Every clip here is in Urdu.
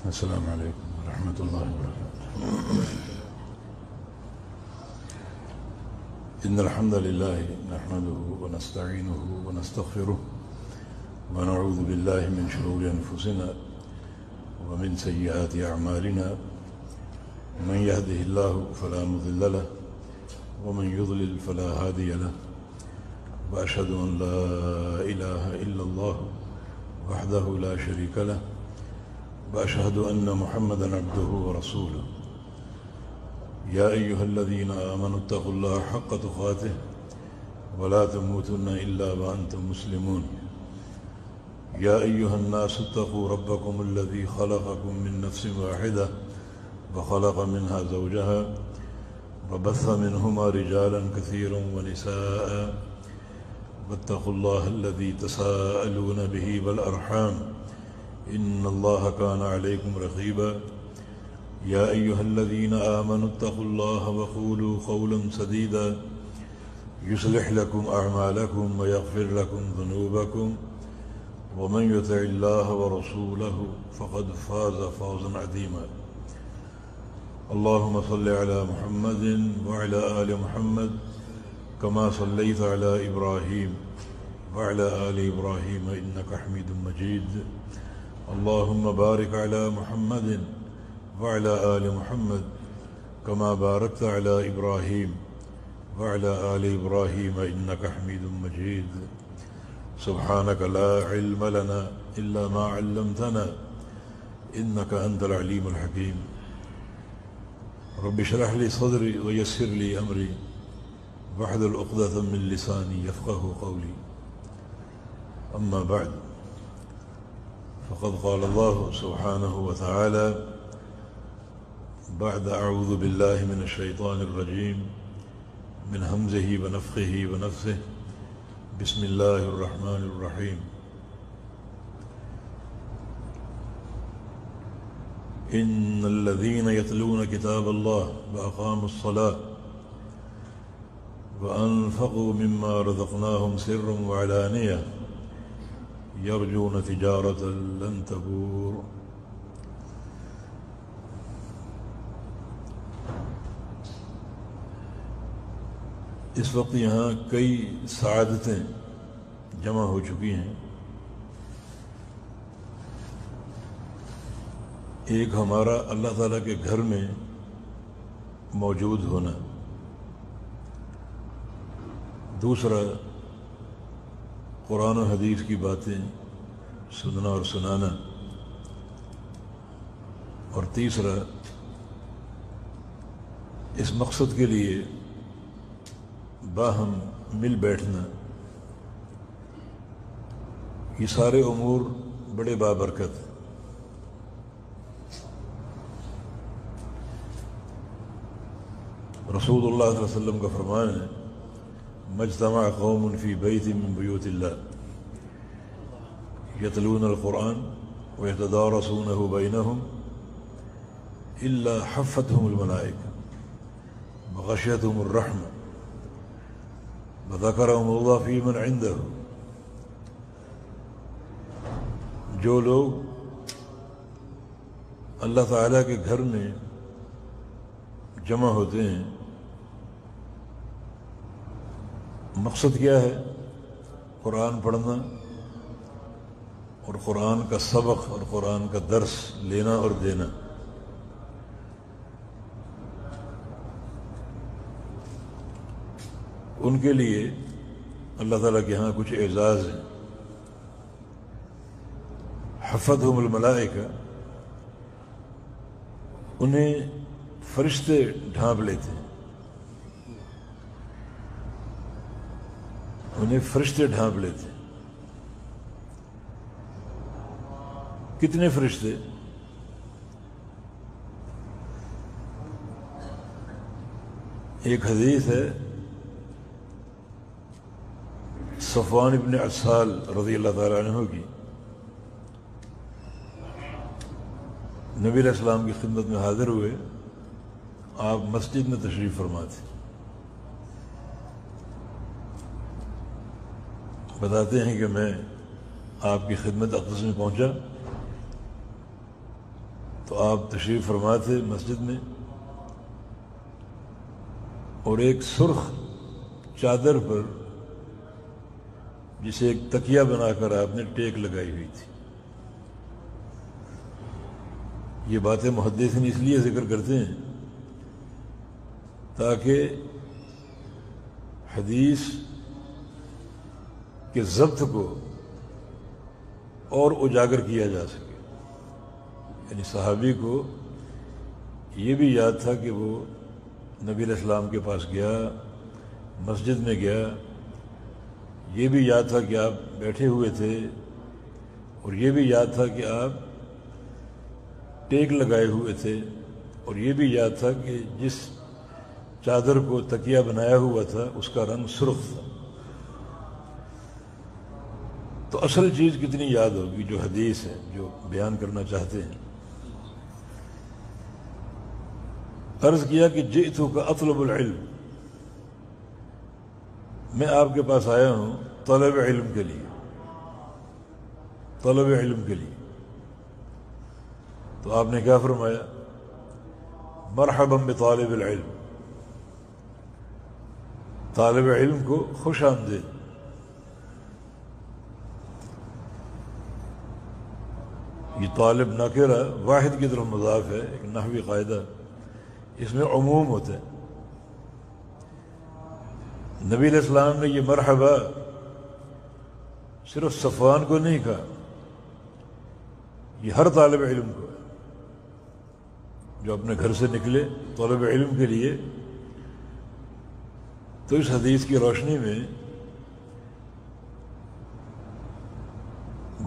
السلام عليكم ورحمة الله وبركاته. إن الحمد لله نحمده ونستعينه ونستغفره ونعوذ بالله من شرور أنفسنا ومن سيئات أعمالنا، من يهده الله فلا مضل له ومن يضلل فلا هادي له، وأشهد أن لا إله إلا الله وحده لا شريك له، وأشهد أن محمدًا عبده ورسوله. يا أيها الذين آمنوا اتقوا الله حق تقاته ولا تموتن إلا وأنتم مسلمون. يا أيها الناس اتقوا ربكم الذي خلقكم من نفس واحدة وخلق منها زوجها وبث منهما رجالا كثيرا ونساء، واتقوا الله الذي تساءلون به والأرحام إن الله كان عليكم رقيبا. يا أيها الذين آمنوا اتقوا الله وقولوا قولا سديدا يصلح لكم أعمالكم ويغفر لكم ذنوبكم، ومن يطع الله ورسوله فقد فاز فوزا عظيما. اللهم صل على محمد وعلى آل محمد كما صليت على إبراهيم وعلى آل إبراهيم إنك حميد مجيد. اللهم بارك على محمد وعلى آل محمد كما باركت على إبراهيم وعلى آل إبراهيم إنك حميد مجيد. سبحانك لا علم لنا إلا ما علمتنا إنك أنت العليم الحكيم. رب اشرح لي صدري ويسر لي أمري واحلل عقدة من لساني يفقه قولي. أما بعد، فقد قال الله سبحانه وتعالى بعد أعوذ بالله من الشيطان الرجيم من همزه ونفخه ونفثه بسم الله الرحمن الرحيم. إن الذين يتلون كتاب الله وأقاموا الصلاة وأنفقوا مما رزقناهم سرا وعلانية يرجون تجارة لن تبور. اس وقت یہاں کئی سعادتیں جمع ہو چکی ہیں. ایک ہمارا اللہ تعالیٰ کے گھر میں موجود ہونا، دوسرا قرآن و حدیث کی باتیں سننا اور سنانا، اور تیسرا اس مقصد کے لیے باہم مل بیٹھنا. یہ سارے امور بڑے بابرکت. رسول اللہ صلی اللہ علیہ وسلم کا فرمان ہے مجتمع قوم فی بیت من بیوت اللہ یتلون القرآن ویتدارسونہ بینہم الا حفتہم الملائکہ وغشیتہم الرحمہ وذکرہم اللہ فی من عندہ. جو لوگ اللہ تعالیٰ کے گھر میں جمع ہوتے ہیں، مقصد کیا ہے؟ قرآن پڑھنا اور قرآن کا سبق اور قرآن کا درس لینا اور دینا. ان کے لیے اللہ تعالیٰ کے ہاں کچھ اعزاز ہیں. حفظہم الملائکہ، انہیں فرشتے ڈھانپ لیتے ہیں. انہیں فرشتے ڈھانپ لیتے ہیں. کتنے فرشتے؟ ایک حدیث ہے صفوان ابن عسال رضی اللہ تعالیٰ عنہ کی. نبی علیہ السلام کی خدمت میں حاضر ہوئے. آپ مسجد میں تشریف فرما تھے. بتاتے ہیں کہ میں آپ کی خدمت اقدس میں پہنچا تو آپ تشریف فرما تھے مسجد میں، اور ایک سرخ چادر پر جسے ایک تکیہ بنا کر آپ نے ٹیک لگائی ہوئی تھی۔ یہ باتیں محدثین اس لیے ذکر کرتے ہیں تاکہ حدیث کے ضبط کو اور اجاگر کیا جا سکے۔ یعنی صحابی کو یہ بھی یاد تھا کہ وہ نبی علیہ السلام کے پاس گیا، مسجد میں گیا، یہ بھی یاد تھا کہ آپ بیٹھے ہوئے تھے، اور یہ بھی یاد تھا کہ آپ ٹیک لگائے ہوئے تھے، اور یہ بھی یاد تھا کہ جس چادر کو تکیہ بنایا ہوا تھا اس کا رنگ سرخ تھا۔ تو اصل چیز کتنی یاد ہوگی جو حدیث ہے، جو بیان کرنا چاہتے ہیں۔ عرض کیا کہ جئتک اطلب العلم، میں آپ کے پاس آیا ہوں طلب علم کے لیے، طلب علم کے لیے۔ تو آپ نے کیا فرمایا؟ مرحبا بطالب العلم، طالب علم کو خوش آمدید۔ یہ طالب نکرہ واحد کی طرف مضاف ہے، ایک نحوی قاعدہ، اس میں عموم ہوتا ہے۔ نبی علیہ السلام نے یہ مرحبا صرف صفوان کو نہیں کہا، یہ ہر طالب علم کو ہے جو اپنے گھر سے نکلے طالب علم کے لیے۔ تو اس حدیث کی روشنی میں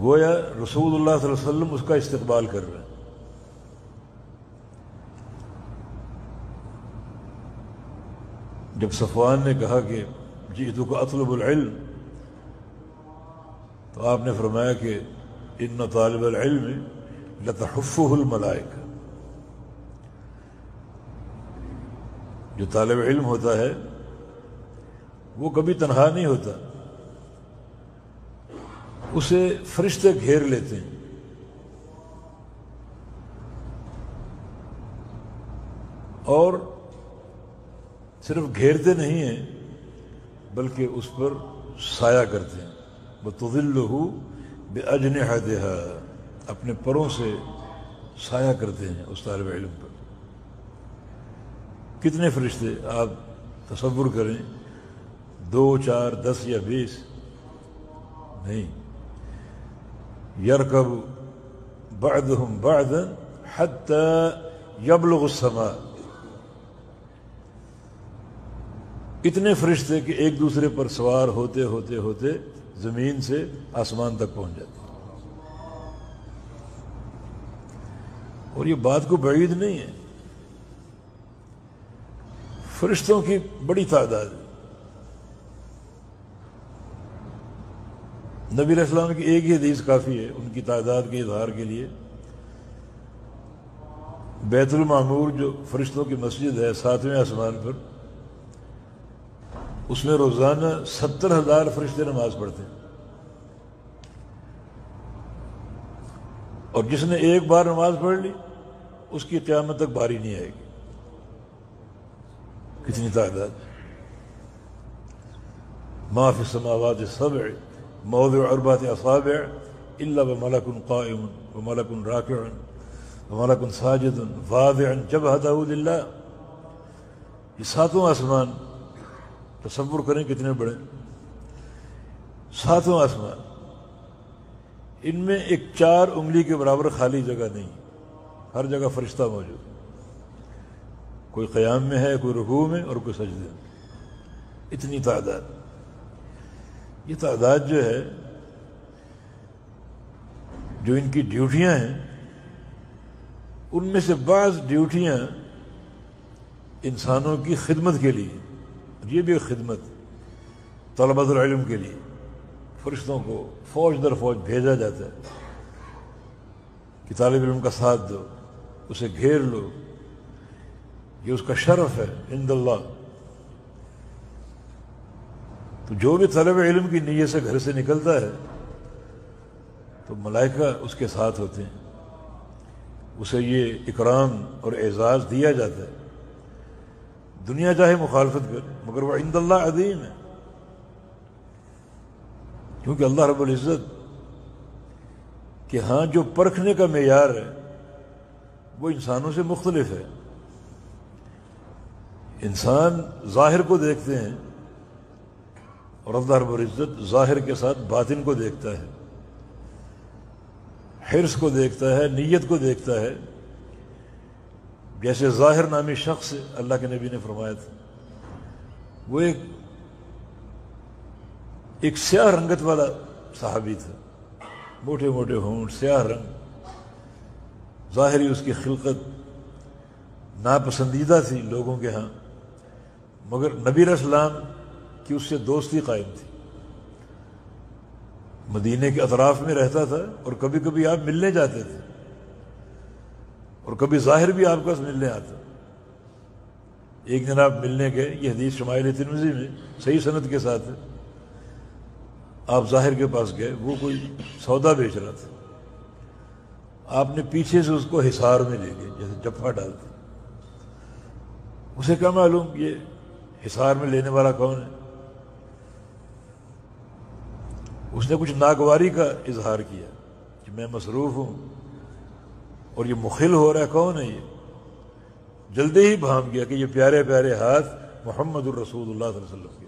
گویا رسول اللہ صلی اللہ علیہ وسلم اس کا استقبال کر رہے ہیں۔ جب صفوان نے کہا کہ جئتک اطلب العلم، تو آپ نے فرمایا کہ ان طالب العلم لتحفہ الملائکہ، جو طالب علم ہوتا ہے وہ کبھی تنہا نہیں ہوتا، اسے فرشتے گھیر لیتے ہیں۔ اور صرف گھیرتے نہیں ہیں بلکہ اس پر سایہ کرتے ہیں۔ وَتُظِلُّهُ بِأَجْنِحَتِهَا، اپنے پروں سے سایہ کرتے ہیں اس طالب علم پر۔ کتنے فرشتے آپ تصور کریں، 2 4 10 یا 20 نہیں، یرکب بعضهم بعضا حتی یبلغ السماء، اتنے فرشتے کہ ایک دوسرے پر سوار ہوتے ہوتے ہوتے زمین سے آسمان تک پہنچ جاتے ہیں۔ اور یہ بات کو بعید نہیں ہے، فرشتوں کی بڑی تعداد ہے۔ نبی علیہ السلام کی ایک ہی حدیث کافی ہے ان کی تعداد کے اظہار کے لیے۔ بیت المعمور جو فرشتوں کی مسجد ہے 7ویں آسمان پر، اس میں روزانہ 70,000 فرشتے نماز پڑھتے ہیں، اور جس نے ایک بار نماز پڑھ لی اس کی قیامت تک باری نہیں آئے گی۔ کتنی تعداد! ما فی السماوات السبع موضع 4 اصابع الا وملک قائم وملک راکع وملک ساجد واضع جبهته للہ۔ یہ 7واں آسمان تصور کریں کتنے بڑے، 7واں آسمان، ان میں ایک 4 انگلی کے برابر خالی جگہ نہیں، ہر جگہ فرشتہ موجود، کوئی قیام میں ہے، کوئی رکوع میں، اور کوئی سجدے میں۔ اتنی تعداد! یہ تعداد جو ہے، جو ان کی ڈیوٹیاں ہیں، ان میں سے بعض ڈیوٹیاں انسانوں کی خدمت کے لیے، یہ بھی خدمت طلبۃ العلم کے لیے فرشتوں کو فوج در فوج بھیجا جاتا ہے کہ طالب علم کا ساتھ دو، اسے گھیر لو، یہ اس کا شرف ہے عند اللہ۔ تو جو بھی طالب علم کی نیت سے گھر سے نکلتا ہے تو ملائکہ اس کے ساتھ ہوتے ہیں، اسے یہ اکرام اور اعزاز دیا جاتا ہے، دنیا چاہے مخالفت کرے، مگر وہ عند اللہ عظیم ہے، کیونکہ اللہ رب العزت کہ ہاں جو پرکھنے کا معیار ہے وہ انسانوں سے مختلف ہے۔ انسان ظاہر کو دیکھتے ہیں اور اللہ رب العزت ظاہر کے ساتھ باطن کو دیکھتا ہے، حرص کو دیکھتا ہے، نیت کو دیکھتا ہے۔ جیسے ظاہر نامی شخص اللہ کے نبی نے فرمایا تھا، وہ ایک سیاہ رنگت والا صحابی تھا، موٹے موٹے ہونٹ، سیاہ رنگ، ظاہری اس کی خلقت ناپسندیدہ تھی لوگوں کے ہاں، مگر نبی علیہ السلام کی اس سے دوستی قائم تھی۔ مدینے کے اطراف میں رہتا تھا اور کبھی کبھی آپ ملنے جاتے تھے اور کبھی ظاہر بھی آپ کا ملنے آتا۔ ایک دن آپ ملنے گئے، یہ حدیث شمائل ترمذی میں صحیح سند کے ساتھ ہے، آپ ظاہر کے پاس گئے، وہ کوئی سودا بیچ رہا تھا، آپ نے پیچھے سے اس کو حصار میں لے لیا جیسے جفا ڈالتے۔ اسے کیا معلوم یہ حصار میں لینے والا کون ہے؟ اس نے کچھ ناگواری کا اظہار کیا کہ میں مصروف ہوں اور یہ مخل ہو رہا ہے، کون ہے یہ؟ جلدی ہی بھانپ گیا کہ یہ پیارے پیارے ہاتھ محمد الرسول اللہ صلی اللہ علیہ وسلم کے۔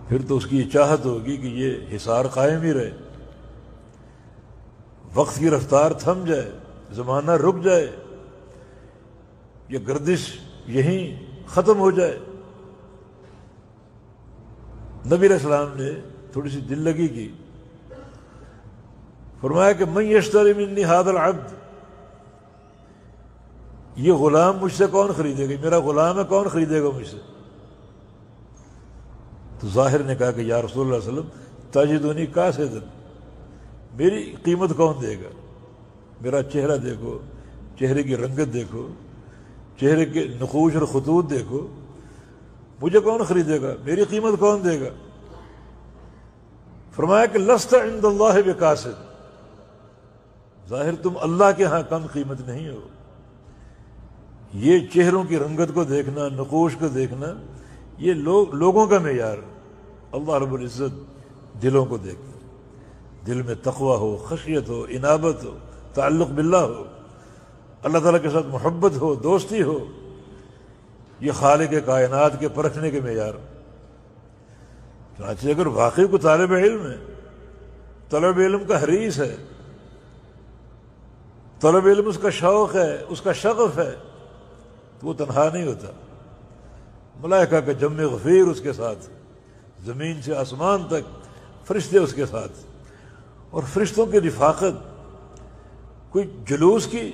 پھر تو اس کی یہ چاہت ہوگی کہ یہ حصار قائم ہی رہے، وقت کی رفتار تھم جائے، زمانہ رک جائے، یہ گردش یہیں ختم ہو جائے۔ نبی علیہ السلام نے تھوڑی سی دل لگی کی، فرمایا کہ من یشتری منی ھذا العبد، یہ غلام مجھ سے کون خریدے گا؟ میرا غلام ہے، کون خریدے گا مجھ سے؟ تو ظاہر نے کہا کہ یا رسول اللہ صلی اللہ علیہ وسلم تجدنی کاسدا، میری قیمت کون دے گا؟ میرا چہرہ دیکھو، چہرے کی رنگت دیکھو، چہرے کے نقوش اور خطوط دیکھو، مجھے کون خریدے گا؟ میری قیمت کون دے گا؟ فرمایا کہ لست عند اللہ بکاسد، ظاہر تم اللہ کے ہاں کم قیمت نہیں ہو۔ یہ چہروں کی رنگت کو دیکھنا، نقوش کو دیکھنا، یہ لوگوں کا معیار، اللہ رب العزت دلوں کو دیکھتا، دل میں تقوی ہو، خشیت ہو، انابت ہو، تعلق باللہ ہو، اللہ تعالیٰ کے ساتھ محبت ہو، دوستی ہو، یہ خالق کائنات کے پرکھنے کے معیار۔ چنانچہ اگر واقعی کو طالب علم ہے، طلب علم کا حریص ہے، طلب علم اس کا شوق ہے، اس کا شغف ہے، تو وہ تنہا نہیں ہوتا، ملائکہ کا جم غفیر اس کے ساتھ، زمین سے آسمان تک فرشتے اس کے ساتھ، اور فرشتوں کی رفاقت کوئی جلوس کی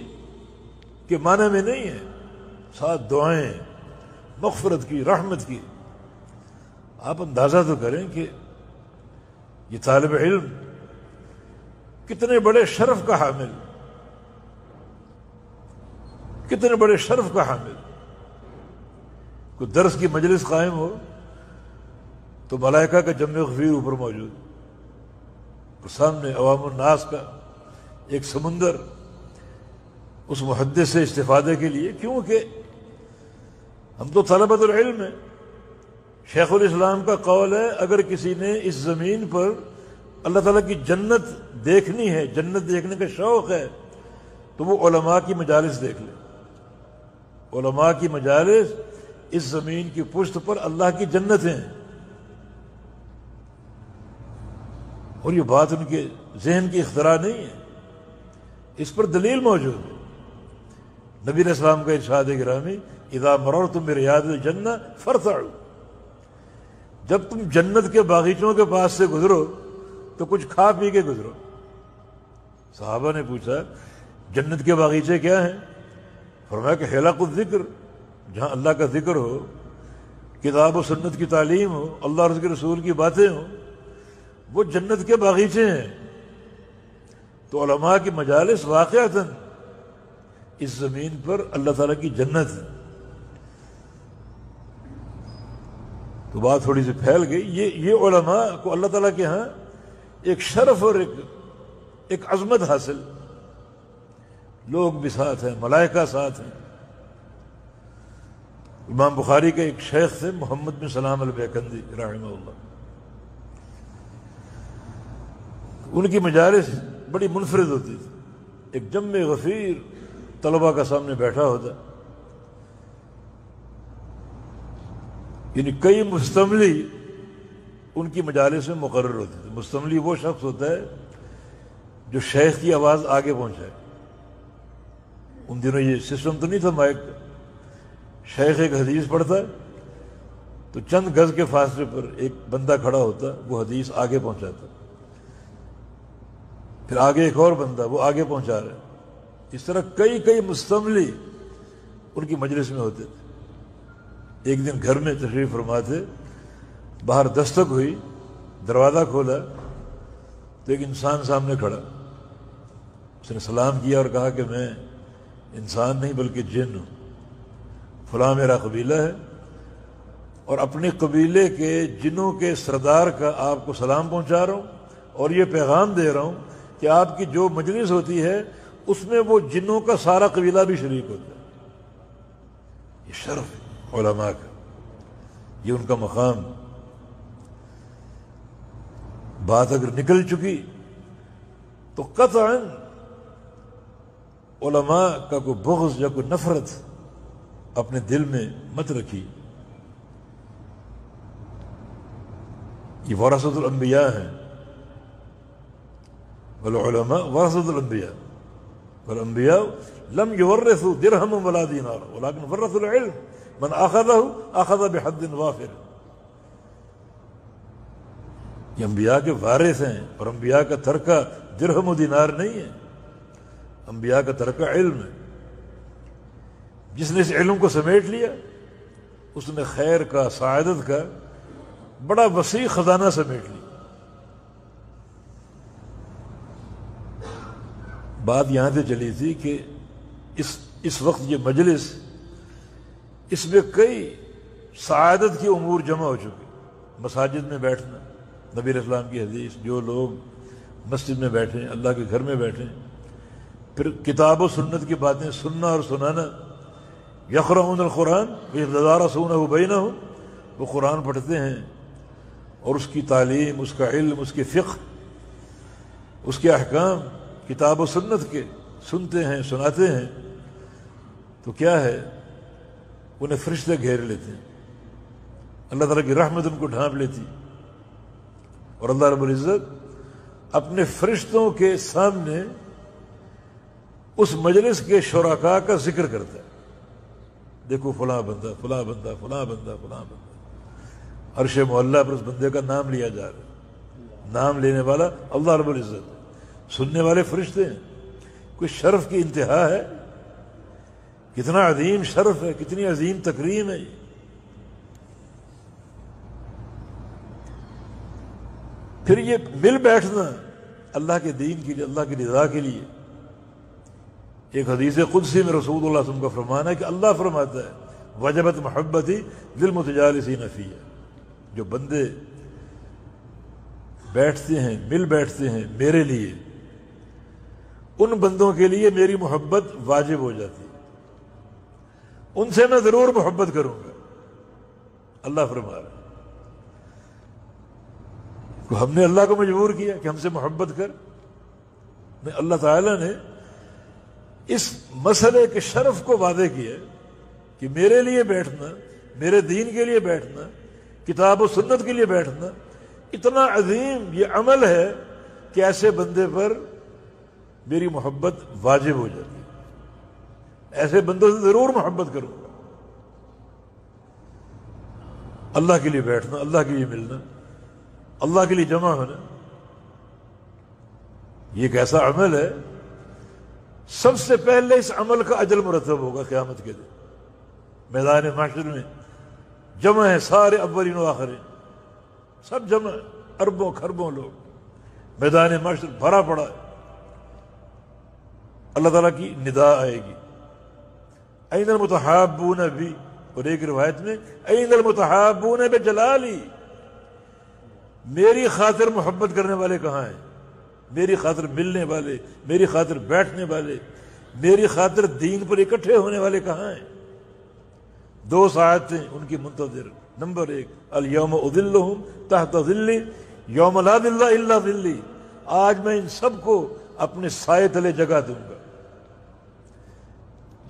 کے معنی میں نہیں ہے، ساتھ دعائیں، مغفرت کی، رحمت کی۔ آپ اندازہ تو کریں کہ یہ طالب علم کتنے بڑے شرف کا حامل، کتنے بڑے شرف کا حامل۔ کوئی درس کی مجلس قائم ہو تو ملائکہ کا جم غفیر اوپر موجود، اور سامنے عوام الناس کا ایک سمندر اس محدث سے استفادے کے لیے، کیونکہ ہم تو طلبۃ العلم ہیں۔ شیخ الاسلام کا قول ہے اگر کسی نے اس زمین پر اللہ تعالیٰ کی جنت دیکھنی ہے، جنت دیکھنے کا شوق ہے، تو وہ علماء کی مجالس دیکھ لے۔ علماء کی مجالس اس زمین کی پشت پر اللہ کی جنت ہیں، اور یہ بات ان کے ذہن کی اختراع نہیں ہے، اس پر دلیل موجود ہے۔ نبی علیہ السلام کا ارشاد گرامی اذا مررتم بریاض الجنہ فارتعوا، جب تم جنت کے باغیچوں کے پاس سے گزرو تو کچھ کھا پی کے گزرو۔ صحابہ نے پوچھا جنت کے باغیچے کیا ہیں؟ فرمایا کہ حلق الذکر، جہاں اللہ کا ذکر ہو، کتاب و سنت کی تعلیم ہو، اللہ اور اس کے رسول کی باتیں ہوں، وہ جنت کے باغیچے ہیں۔ تو علماء کی مجالس واقعتاً اس زمین پر اللہ تعالیٰ کی جنت ہے۔ تو بات تھوڑی سی پھیل گئی۔ یہ علماء کو اللہ تعالیٰ کے ہاں ایک شرف اور ایک عظمت حاصل، لوگ بھی ساتھ ہیں، ملائکہ ساتھ ہیں۔ امام بخاری کے ایک شیخ تھے محمد بن سلام البیکندی رحمہ اللہ، ان کی مجالس بڑی منفرد ہوتی تھی، ایک جمع غفیر طلباء کا سامنے بیٹھا ہوتا، یعنی کئی مستملی ان کی مجالس میں مقرر ہوتے تھے۔ مستملی وہ شخص ہوتا ہے جو شیخ کی آواز آگے پہنچائے۔ ان دنوں یہ سسٹم تو نہیں تھا مائک کا، شیخ ایک حدیث پڑھتا ہے تو چند گز کے فاصلے پر ایک بندہ کھڑا ہوتا، وہ حدیث آگے پہنچاتا، پھر آگے ایک اور بندہ، وہ آگے پہنچا رہا ہے۔ اس طرح کئی مستملی ان کی مجلس میں ہوتے تھے۔ ایک دن گھر میں تشریف فرما تھے، باہر دستک ہوئی، دروازہ کھولا تو ایک انسان سامنے کھڑا، اس نے سلام کیا اور کہا کہ میں انسان نہیں بلکہ جن ہوں، فلاں میرا قبیلہ ہے اور اپنے قبیلے کے جنوں کے سردار کا آپ کو سلام پہنچا رہا ہوں اور یہ پیغام دے رہا ہوں کہ آپ کی جو مجلس ہوتی ہے اس میں وہ جنوں کا سارا قبیلہ بھی شریک ہوتا ہے۔ یہ شرف ہے علماء کا، یہ ان کا مقام۔ بات اگر نکل چکی تو قطعاً علماء کا کوئی بغض یا کوئی نفرت اپنے دل میں مت رکھی۔ یہ ورثۃ الانبیاء ہیں، والعلماء ورثۃ الانبیاء، والانبیاء لم یورثوا درہما ولا دینارا ولکن ورثوا العلم من اخذہ اخذ بحد وافر۔ یہ انبیاء کے وارث ہیں، اور انبیاء کا ترکہ درہم و دینار نہیں ہے، انبیاء کا ترکہ علم ہے۔ جس نے اس علم کو سمیٹ لیا اس نے خیر کا، سعادت کا بڑا وسیع خزانہ سمیٹ لیا۔ بات یہاں سے چلی تھی کہ اس وقت یہ مجلس، اس میں کئی سعادت کی امور جمع ہو چکے۔ مساجد میں بیٹھنا، نبی علیہ السلام کی حدیث، جو لوگ مسجد میں بیٹھیں، اللہ کے گھر میں بیٹھیں، پھر کتاب و سنت کی باتیں سننا اور سنانا، یقرؤون القرآن ویتدارسونہ بینہم، وہ قرآن پڑھتے ہیں اور اس کی تعلیم، اس کا علم، اس کی فقہ، اس کے احکام کتاب و سنت کے سنتے ہیں، سناتے ہیں، تو کیا ہے، انہیں فرشتے گھیر لیتے ہیں، اللہ تعالیٰ کی رحمت ان کو ڈھانپ لیتی، اور اللہ رب العزت اپنے فرشتوں کے سامنے اس مجلس کے شرکاء کا ذکر کرتا ہے۔ دیکھو فلاں بندہ، فلاں بندہ، فلاں بندہ، فلاں بندہ، عرش معلیٰ پر اس بندے کا نام لیا جا رہا ہے۔ نام لینے والا اللہ رب العزت ہے، سننے والے فرشتے ہیں۔ کوئی شرف کی انتہا ہے، کتنا عظیم شرف ہے، کتنی عظیم تکریم ہے۔ پھر یہ مل بیٹھنا اللہ کے دین کے لیے، اللہ کی رضا کے لیے۔ ایک حدیث قدسی میں رسول اللہ صلی اللہ علیہ وسلم کا فرمان ہے کہ اللہ فرماتا ہے وجبت محبتی للمتجالسین فیہ، جو بندے بیٹھتے ہیں، مل بیٹھتے ہیں میرے لیے، ان بندوں کے لیے میری محبت واجب ہو جاتی ہے، ان سے میں ضرور محبت کروں گا، اللہ فرما رہا ہے۔ تو ہم نے اللہ کو مجبور کیا کہ ہم سے محبت کر، نہیں، اللہ تعالیٰ نے اس مسئلے کے شرف کو واضح کیا کہ میرے لیے بیٹھنا، میرے دین کے لیے بیٹھنا، کتاب و سنت کے لیے بیٹھنا اتنا عظیم یہ عمل ہے کہ ایسے بندے پر میری محبت واجب ہو جاتی ہے، ایسے بندوں سے ضرور محبت کروں گا۔ اللہ کے لیے بیٹھنا، اللہ کے لیے ملنا، اللہ کے لیے جمع ہونا، یہ ایک ایسا عمل ہے، سب سے پہلے اس عمل کا اجر مرتب ہوگا قیامت کے دن۔ میدان محشر میں جمع ہے سارے اولین و آخرین، سب جمع، اربوں کھربوں لوگ، میدان محشر بھرا پڑا ہے۔ اللہ تعالیٰ کی ندا آئے گی، این المتحابون بی، اور ایک روایت میں این المتحابون بجلالی، میری خاطر محبت کرنے والے کہاں ہیں، میری خاطر ملنے والے، میری خاطر بیٹھنے والے، میری خاطر دین پر اکٹھے ہونے والے کہاں ہیں؟ 2 ساعتیں ان کی منتظر. نمبر 1 الیوم اذلہم تحت ظلی یوم لا ظل الا ظلی. آج میں ان سب کو اپنے سائے تلے جگہ دوں گا.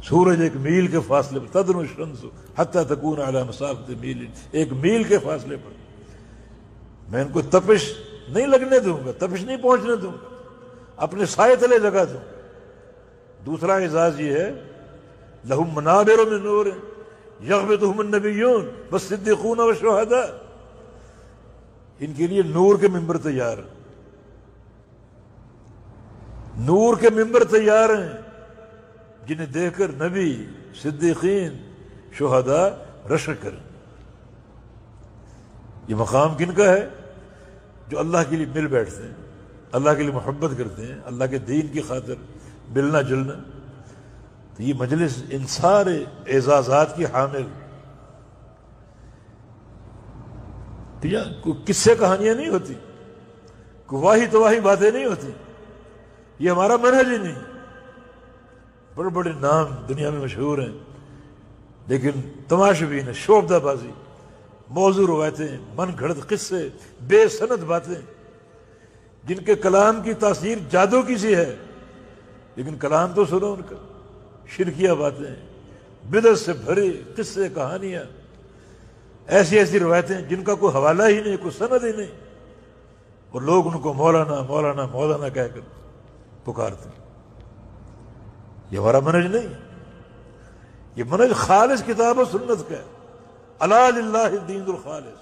سورج 1 میل کے فاصلے پر، تدنو الشمس حتی تکون علی مسافۃ میل، 1 میل کے فاصلے پر. میں ان کو تپش نہیں لگنے دوں گا، تپش نہیں پہنچنے دوں گا، اپنے سائے تلے جگہ دوں گا. دوسرا اعزاز یہ ہے لہم منابر من نور یغبطہم النبیون والصدیقون والشہداء. ان کے لیے نور کے ممبر تیار ہیں، نور کے ممبر تیار ہیں جنہیں دیکھ کر نبی، صدیقین، شہداء رشک کریں. یہ مقام کن کا ہے؟ جو اللہ کے لیے مل بیٹھتے ہیں، اللہ کے لیے محبت کرتے ہیں، اللہ کے دین کی خاطر ملنا جلنا. تو یہ مجلس ان سارے اعزازات کی حامل. کوئی قصے کہانیاں نہیں ہوتی، کوئی واہی تواہی باتیں نہیں ہوتی. یہ ہمارا منہج ہی نہیں. بڑے بڑے نام دنیا میں مشہور ہیں، لیکن تماشبین ہے، شعبدہ بازی، موضوع روایتیں، من گھڑت قصے، بے سند باتیں، جن کے کلام کی تاثیر جادو کی سی ہے، لیکن کلام تو سنو ان کا. شرکیہ باتیں، بدعت سے بھری قصے کہانیاں، ایسی ایسی روایتیں جن کا کوئی حوالہ ہی نہیں، کوئی سند ہی نہیں، اور لوگ ان کو مولانا مولانا مولانا کہہ کر پکارتے ہیں. یہ ہمارا منہج نہیں، یہ منہج خالص کتاب و سنت کا ہے. الا للہ الدین الخالص.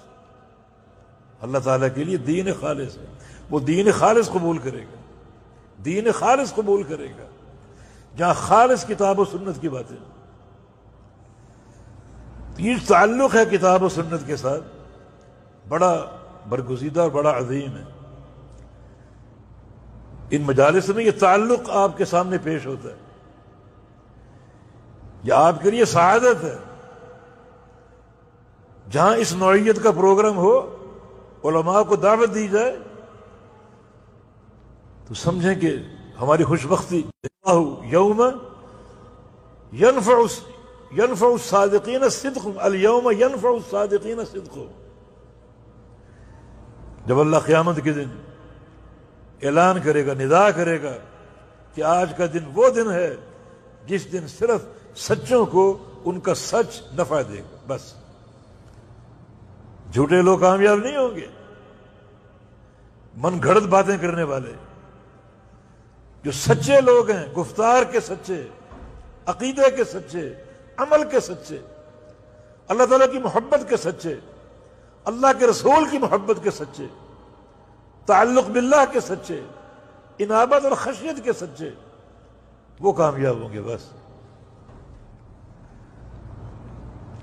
اللہ تعالیٰ کے لیے دین خالص ہے. وہ دین خالص قبول کرے گا، دین خالص قبول کرے گا جہاں خالص کتاب و سنت کی باتیں. یہ تعلق ہے کتاب و سنت کے ساتھ بڑا برگزیدہ اور بڑا عظیم ہے. ان مجالس میں یہ تعلق آپ کے سامنے پیش ہوتا ہے. یہ آپ کے لیے سعادت ہے. جہاں اس نوعیت کا پروگرام ہو، علماء کو دعوت دی جائے، تو سمجھیں کہ ہماری خوش بختی. یوم ینفع الصادقین صدقہم، الیوم ینفع الصادقین صدقہم. جب اللہ قیامت کے دن اعلان کرے گا، ندا کرے گا کہ آج کا دن وہ دن ہے جس دن صرف سچوں کو ان کا سچ نفع دے گا. بس جھوٹے لوگ کامیاب نہیں ہوں گے. من گھڑت باتیں کرنے والے، جو سچے لوگ ہیں، گفتار کے سچے، عقیدے کے سچے، عمل کے سچے، اللہ تعالیٰ کی محبت کے سچے، اللہ کے رسول کی محبت کے سچے، تعلق باللہ کے سچے، انابت اور خشیت کے سچے، وہ کامیاب ہوں گے. بس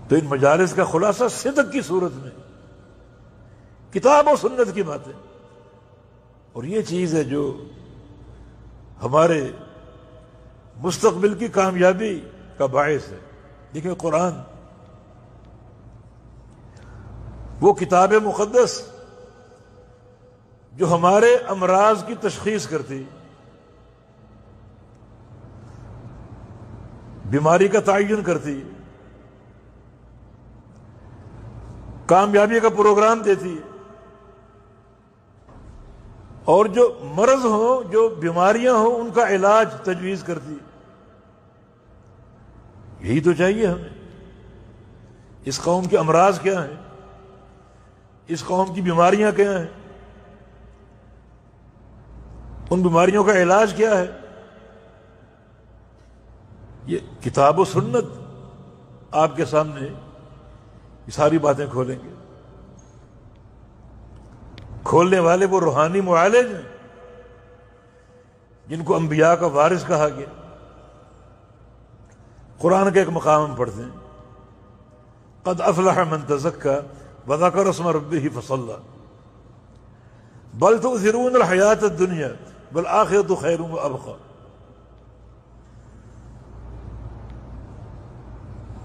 تو ان مجالس کا خلاصہ صدق کی صورت میں کتاب و سنت کی باتیں. اور یہ چیز ہے جو ہمارے مستقبل کی کامیابی کا باعث ہے. دیکھیں قرآن وہ کتاب مقدس جو ہمارے امراض کی تشخیص کرتی، بیماری کا تعین کرتی، کامیابی کا پروگرام دیتی، اور جو مرض ہوں، جو بیماریاں ہوں، ان کا علاج تجویز کرتی. یہی تو چاہیے ہمیں. اس قوم کے امراض کیا ہیں، اس قوم کی بیماریاں کیا ہیں، ان بیماریوں کا علاج کیا ہے. یہ کتاب و سنت آپ کے سامنے یہ ساری باتیں کھولیں گے. کھولنے والے وہ روحانی معالج ہیں جن کو انبیاء کا وارث کہا گیا. قرآن کے ایک مقام ہم پڑھتے ہیں، قد افلح من تزکا وذکر اسم ربہ فصلی بل تؤثرون الحیاۃ الدنیا والآخرۃ خیر وابقی.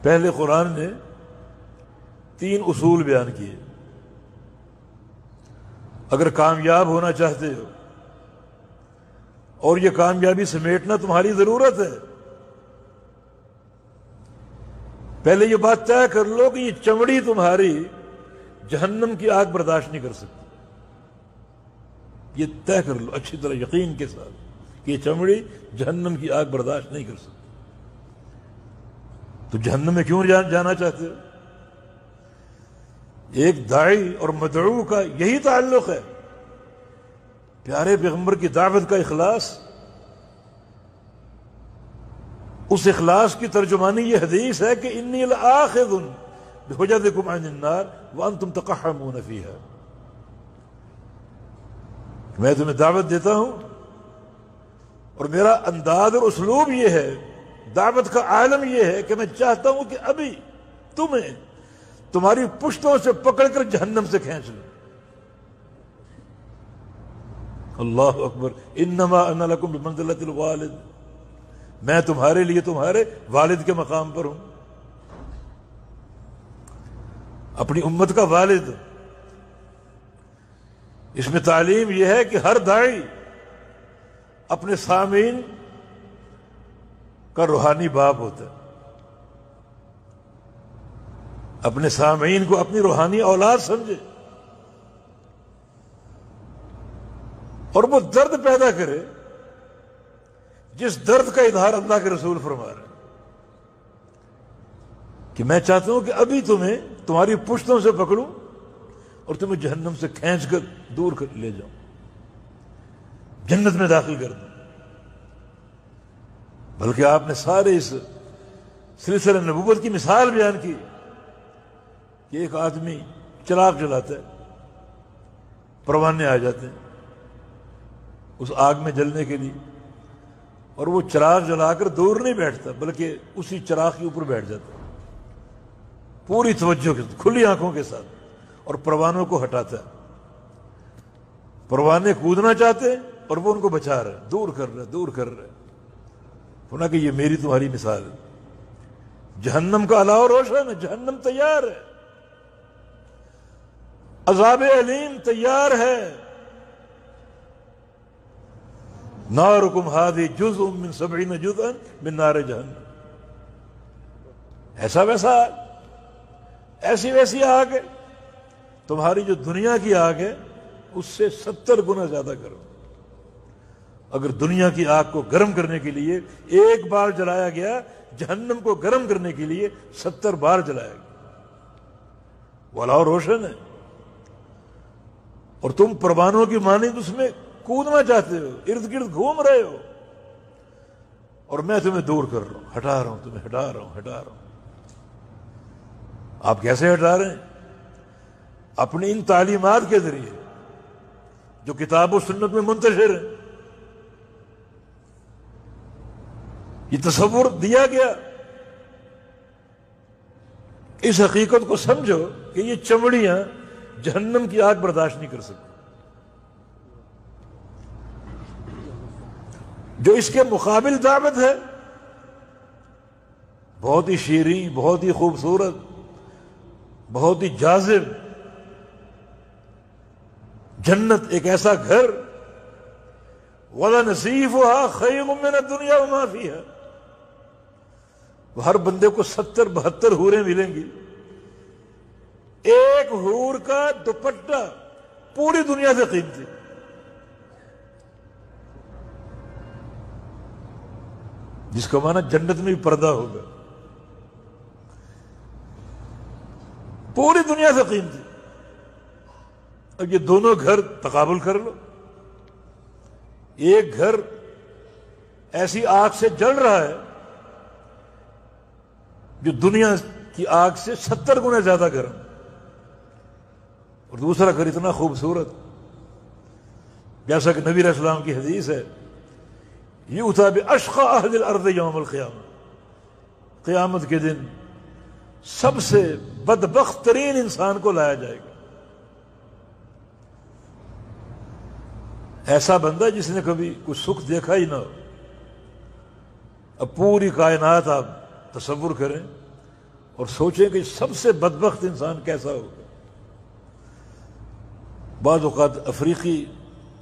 پہلے قرآن نے 3 اصول بیان کیے. اگر کامیاب ہونا چاہتے ہو اور یہ کامیابی سمیٹنا تمہاری ضرورت ہے، پہلے یہ بات طے کر لو کہ یہ چمڑی تمہاری جہنم کی آگ برداشت نہیں کر سکتی. یہ طے کر لو اچھی طرح یقین کے ساتھ کہ یہ چمڑی جہنم کی آگ برداشت نہیں کر سکتی. تو جہنم میں کیوں جانا چاہتے ہو؟ ایک داعی اور مدعو کا یہی تعلق ہے. پیارے پیغمبر کی دعوت کا اخلاص، اس اخلاص کی ترجمانی یہ حدیث ہے کہ انی لآخذ بحجزکم عن النار وانتم تقحمون فیہا. میں تمہیں دعوت دیتا ہوں اور میرا انداز اور اسلوب یہ ہے، دعوت کا عالم یہ ہے کہ میں چاہتا ہوں کہ ابھی تمہیں تمہاری پشتوں سے پکڑ کر جہنم سے کھینچ لوں. اللہ اکبر. انما انا لکم بمنزلۃ الوالد، میں تمہارے لیے تمہارے والد کے مقام پر ہوں، اپنی امت کا والد. اس میں تعلیم یہ ہے کہ ہر داعی اپنے سامعین کا روحانی باپ ہوتا ہے، اپنے سامعین کو اپنی روحانی اولاد سمجھے اور وہ درد پیدا کرے جس درد کا اظہار اللہ کے رسول فرما رہے ہیں کہ میں چاہتا ہوں کہ ابھی تمہیں تمہاری پشتوں سے پکڑوں اور تمہیں جہنم سے کھینچ کر دور کر لے جاؤں، جنت میں داخل کر دوں. بلکہ آپ نے سارے اس سلسلہ نبوت کی مثال بیان کی کہ ایک آدمی چراغ جلاتا ہے، پروانے آ جاتے ہیں اس آگ میں جلنے کے لیے، اور وہ چراغ جلا کر دور نہیں بیٹھتا بلکہ اسی چراغ کے اوپر بیٹھ جاتا ہے پوری توجہ کے ساتھ، کھلی آنکھوں کے ساتھ، اور پروانوں کو ہٹاتا ہے. پروانے کودنا چاہتے ہیں اور وہ ان کو بچا رہے ہیں، دور کر رہے، دور کر رہے. ہونا کہ یہ میری تمہاری مثال ہے. جہنم کا علاوہ روشن ہے، جہنم تیار ہے، عذاب علیم تیار ہے. نارکم ہذہ جزء من 70 جزءا من نار جہنم. ایسا ویسا ایسی ویسی آگ ہے، تمہاری جو دنیا کی آگ ہے اس سے 70 گنا زیادہ گرم. اگر دنیا کی آگ کو گرم کرنے کے لیے ایک بار جلایا گیا، جہنم کو گرم کرنے کے لیے 70 بار جلایا گیا. والا روشن ہے، اور تم پروانوں کی مانند اس میں کودنا چاہتے ہو، ارد گرد گھوم رہے ہو، اور میں تمہیں دور کر رہا ہوں، ہٹا رہا ہوں، تمہیں ہٹا رہا ہوں، ہٹا رہا ہوں. آپ کیسے ہٹا رہے ہیں؟ اپنی ان تعلیمات کے ذریعے جو کتاب و سنت میں منتشر ہیں. یہ تصور دیا گیا، اس حقیقت کو سمجھو کہ یہ چمڑیاں جہنم کی آگ برداشت نہیں کر سکتی. جو اس کے مقابل دعوت ہے بہت ہی شیریں، بہت ہی خوبصورت، بہت ہی جاذب. جنت ایک ایسا گھر، وَلَنَصِيفُهَا خَيْرٌ مِّنَ الدُّنْيَا وَمَا فِيهَا. ہر بندے کو 70-72 حوریں ملیں گی. ایک حور کا دوپٹہ پوری دنیا سے قیمتی. جس کا معنی جنت میں بھی پردہ ہوگا، پوری دنیا سے قیمتی. اب یہ دونوں گھر تقابل کر لو. ایک گھر ایسی آگ سے جل رہا ہے جو دنیا کی آگ سے 70 گنا زیادہ گرم، اور دوسرا گھر اتنا خوبصورت جیسا کہ نبی علیہ السلام کی حدیث ہے، یؤتی باشقی اہل الارض یوم القیامہ. قیامت کے دن سب سے بدبخت ترین انسان کو لایا جائے گا. ایسا بندہ جس نے کبھی کوئی سکھ دیکھا ہی نہ ہو. اب پوری کائنات آپ تصور کریں اور سوچیں کہ سب سے بدبخت انسان کیسا ہوگا. بعض اوقات افریقی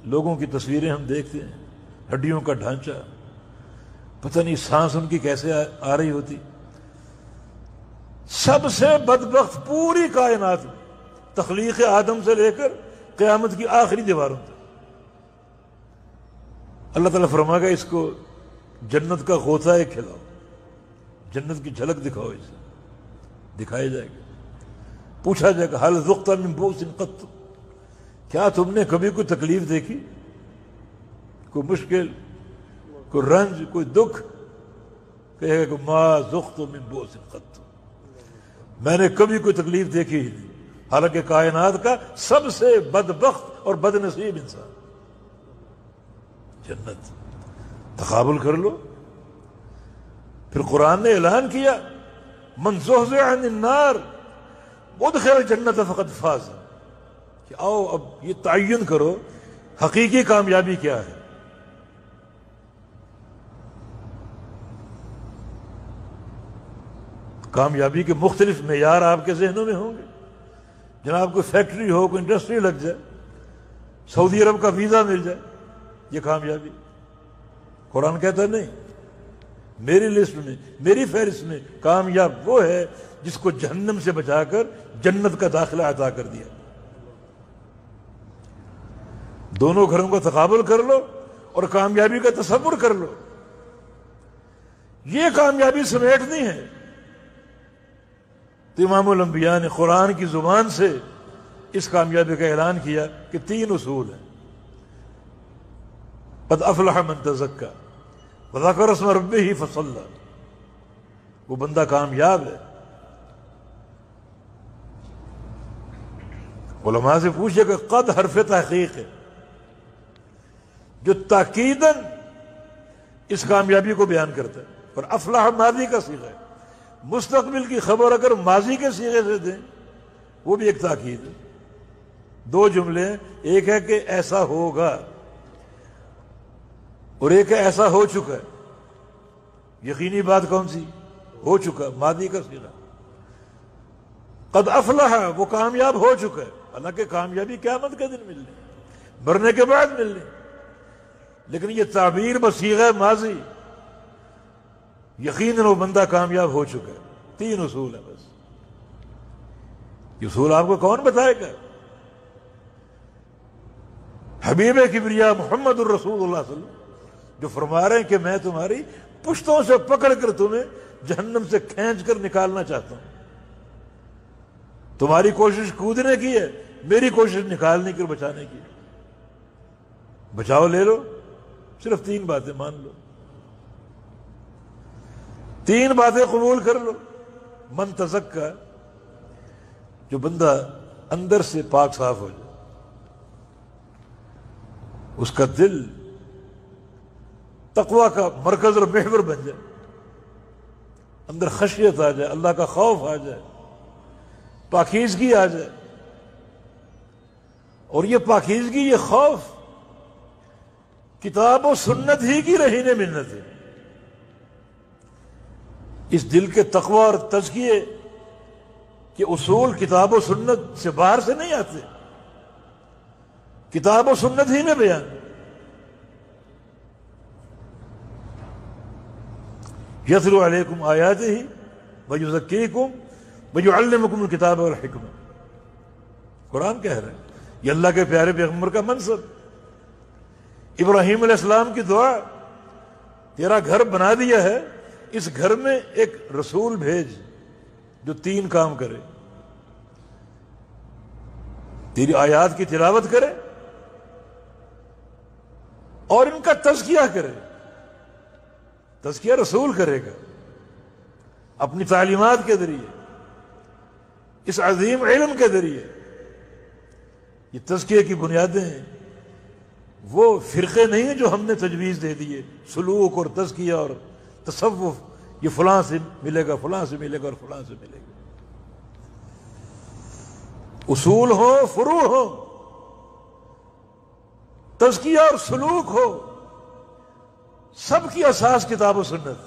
لوگوں کی تصویریں ہم دیکھتے ہیں، ہڈیوں کا ڈھانچہ، پتہ نہیں سانس ان کی کیسے آ رہی ہوتی. سب سے بدبخت پوری کائنات میں، تخلیق آدم سے لے کر قیامت کی آخری دیواروں تک، اللہ تعالیٰ فرمائے گا اس کو جنت کا غوطہ ایک کھلاؤ، جنت کی جھلک دکھاؤ، اسے دکھایا جائے گا، پوچھا جائے گا حل ذقت من بؤس قط، کیا تم نے کبھی کوئی تکلیف دیکھی، کوئی مشکل، کوئی رنج، کوئی دکھ؟ کہے گا کہ ما ذقت من بؤس قط، میں نے کبھی کوئی تکلیف دیکھی ہی نہیں، حالانکہ کائنات کا سب سے بدبخت اور بد نصیب انسان۔ جنت تقابل کر لو۔ پھر قرآن نے اعلان کیا من زحزح عن النار وادخل الجنت فقد فاز، کہ آؤ اب یہ تعین کرو حقیقی کامیابی کیا ہے۔ کامیابی کے مختلف معیار آپ کے ذہنوں میں ہوں گے۔ جناب کوئی فیکٹری ہو، کوئی انڈسٹری لگ جائے، سعودی عرب کا ویزا مل جائے، یہ کامیابی؟ قرآن کہتا ہے نہیں، میری لسٹ میں، میری فہرست میں کامیاب وہ ہے جس کو جہنم سے بچا کر جنت کا داخلہ عطا کر دیا۔ دونوں گھروں کو تقابل کر لو اور کامیابی کا تصور کر لو۔ یہ کامیابی سمیٹنی ہے تو امام الانبیاء نے قرآن کی زبان سے اس کامیابی کا اعلان کیا کہ 3 اصول ہیں۔ قد افلح من تزکا وذکر اسم ربہ فصلی، وہ بندہ کامیاب ہے۔ علماء سے پوچھے کہ قد حرف تحقیق ہے جو تاکیداً اس کامیابی کو بیان کرتا ہے، اور افلاح ماضی کا صیغہ ہے، مستقبل کی خبر اگر ماضی کے صیغے سے دیں وہ بھی ایک تاکید ہے۔ 2 جملے ہیں، ایک ہے کہ ایسا ہوگا اور ایک ہے ایسا ہو چکا ہے۔ یقینی بات کون سی؟ ہو چکا، ماضی کا صیغہ۔ قد افلح، وہ کامیاب ہو چکا ہے، حالانکہ کامیابی قیامت کے دن ملنی، مرنے کے بعد ملنی، لیکن یہ تعبیر بصیغہ ماضی، یقیناً وہ بندہ کامیاب ہو چکا ہے۔ 3 اصول ہیں بس۔ یہ اصول آپ کو کون بتائے گا؟ حبیب کبریا محمد الرسول اللہ صلی اللہ علیہ وسلم جو فرما رہے ہیں کہ میں تمہاری پشتوں سے پکڑ کر تمہیں جہنم سے کھینچ کر نکالنا چاہتا ہوں۔ تمہاری کوشش کودنے کی ہے، میری کوشش نکالنے کی اور بچانے کی۔ بچاؤ لے لو، صرف 3 باتیں مان لو، 3 باتیں قبول کر لو۔ من تزکا، جو بندہ اندر سے پاک صاف ہو جائے، اس کا دل تقوی کا مرکز اور محور بن جائے، اندر خشیت آ جائے، اللہ کا خوف آ جائے، پاکیزگی آ جائے، اور یہ پاکیزگی، یہ خوف کتاب و سنت ہی کی رہین منت ہے۔ اس دل کے تقوی اور تزکیے کے اصول کتاب و سنت سے باہر سے نہیں آتے، کتاب و سنت ہی میں بیان۔ یتلو علیکم آیاتہ ویزکیکم ویعلمکم الکتاب والحکمہ، قرآن کہہ رہے ہیں، یہ اللہ کے پیارے پیغمبر کا منصب۔ ابراہیم علیہ السلام کی دعا، تیرا گھر بنا دیا ہے، اس گھر میں ایک رسول بھیج جو 3 کام کرے، تیری آیات کی تلاوت کرے اور ان کا تزکیہ کرے۔ تزکیہ رسول کرے گا اپنی تعلیمات کے ذریعے، اس عظیم علم کے ذریعے۔ یہ تزکیے کی بنیادیں ہیں، وہ فرقے نہیں ہیں جو ہم نے تجویز دے دیے، سلوک اور تزکیہ اور تصوف، یہ فلاں سے ملے گا، فلاں سے ملے گا اور فلاں سے ملے گا۔ اصول ہو، فروع ہو، تزکیہ اور سلوک ہو، سب کی اساس کتاب و سنت،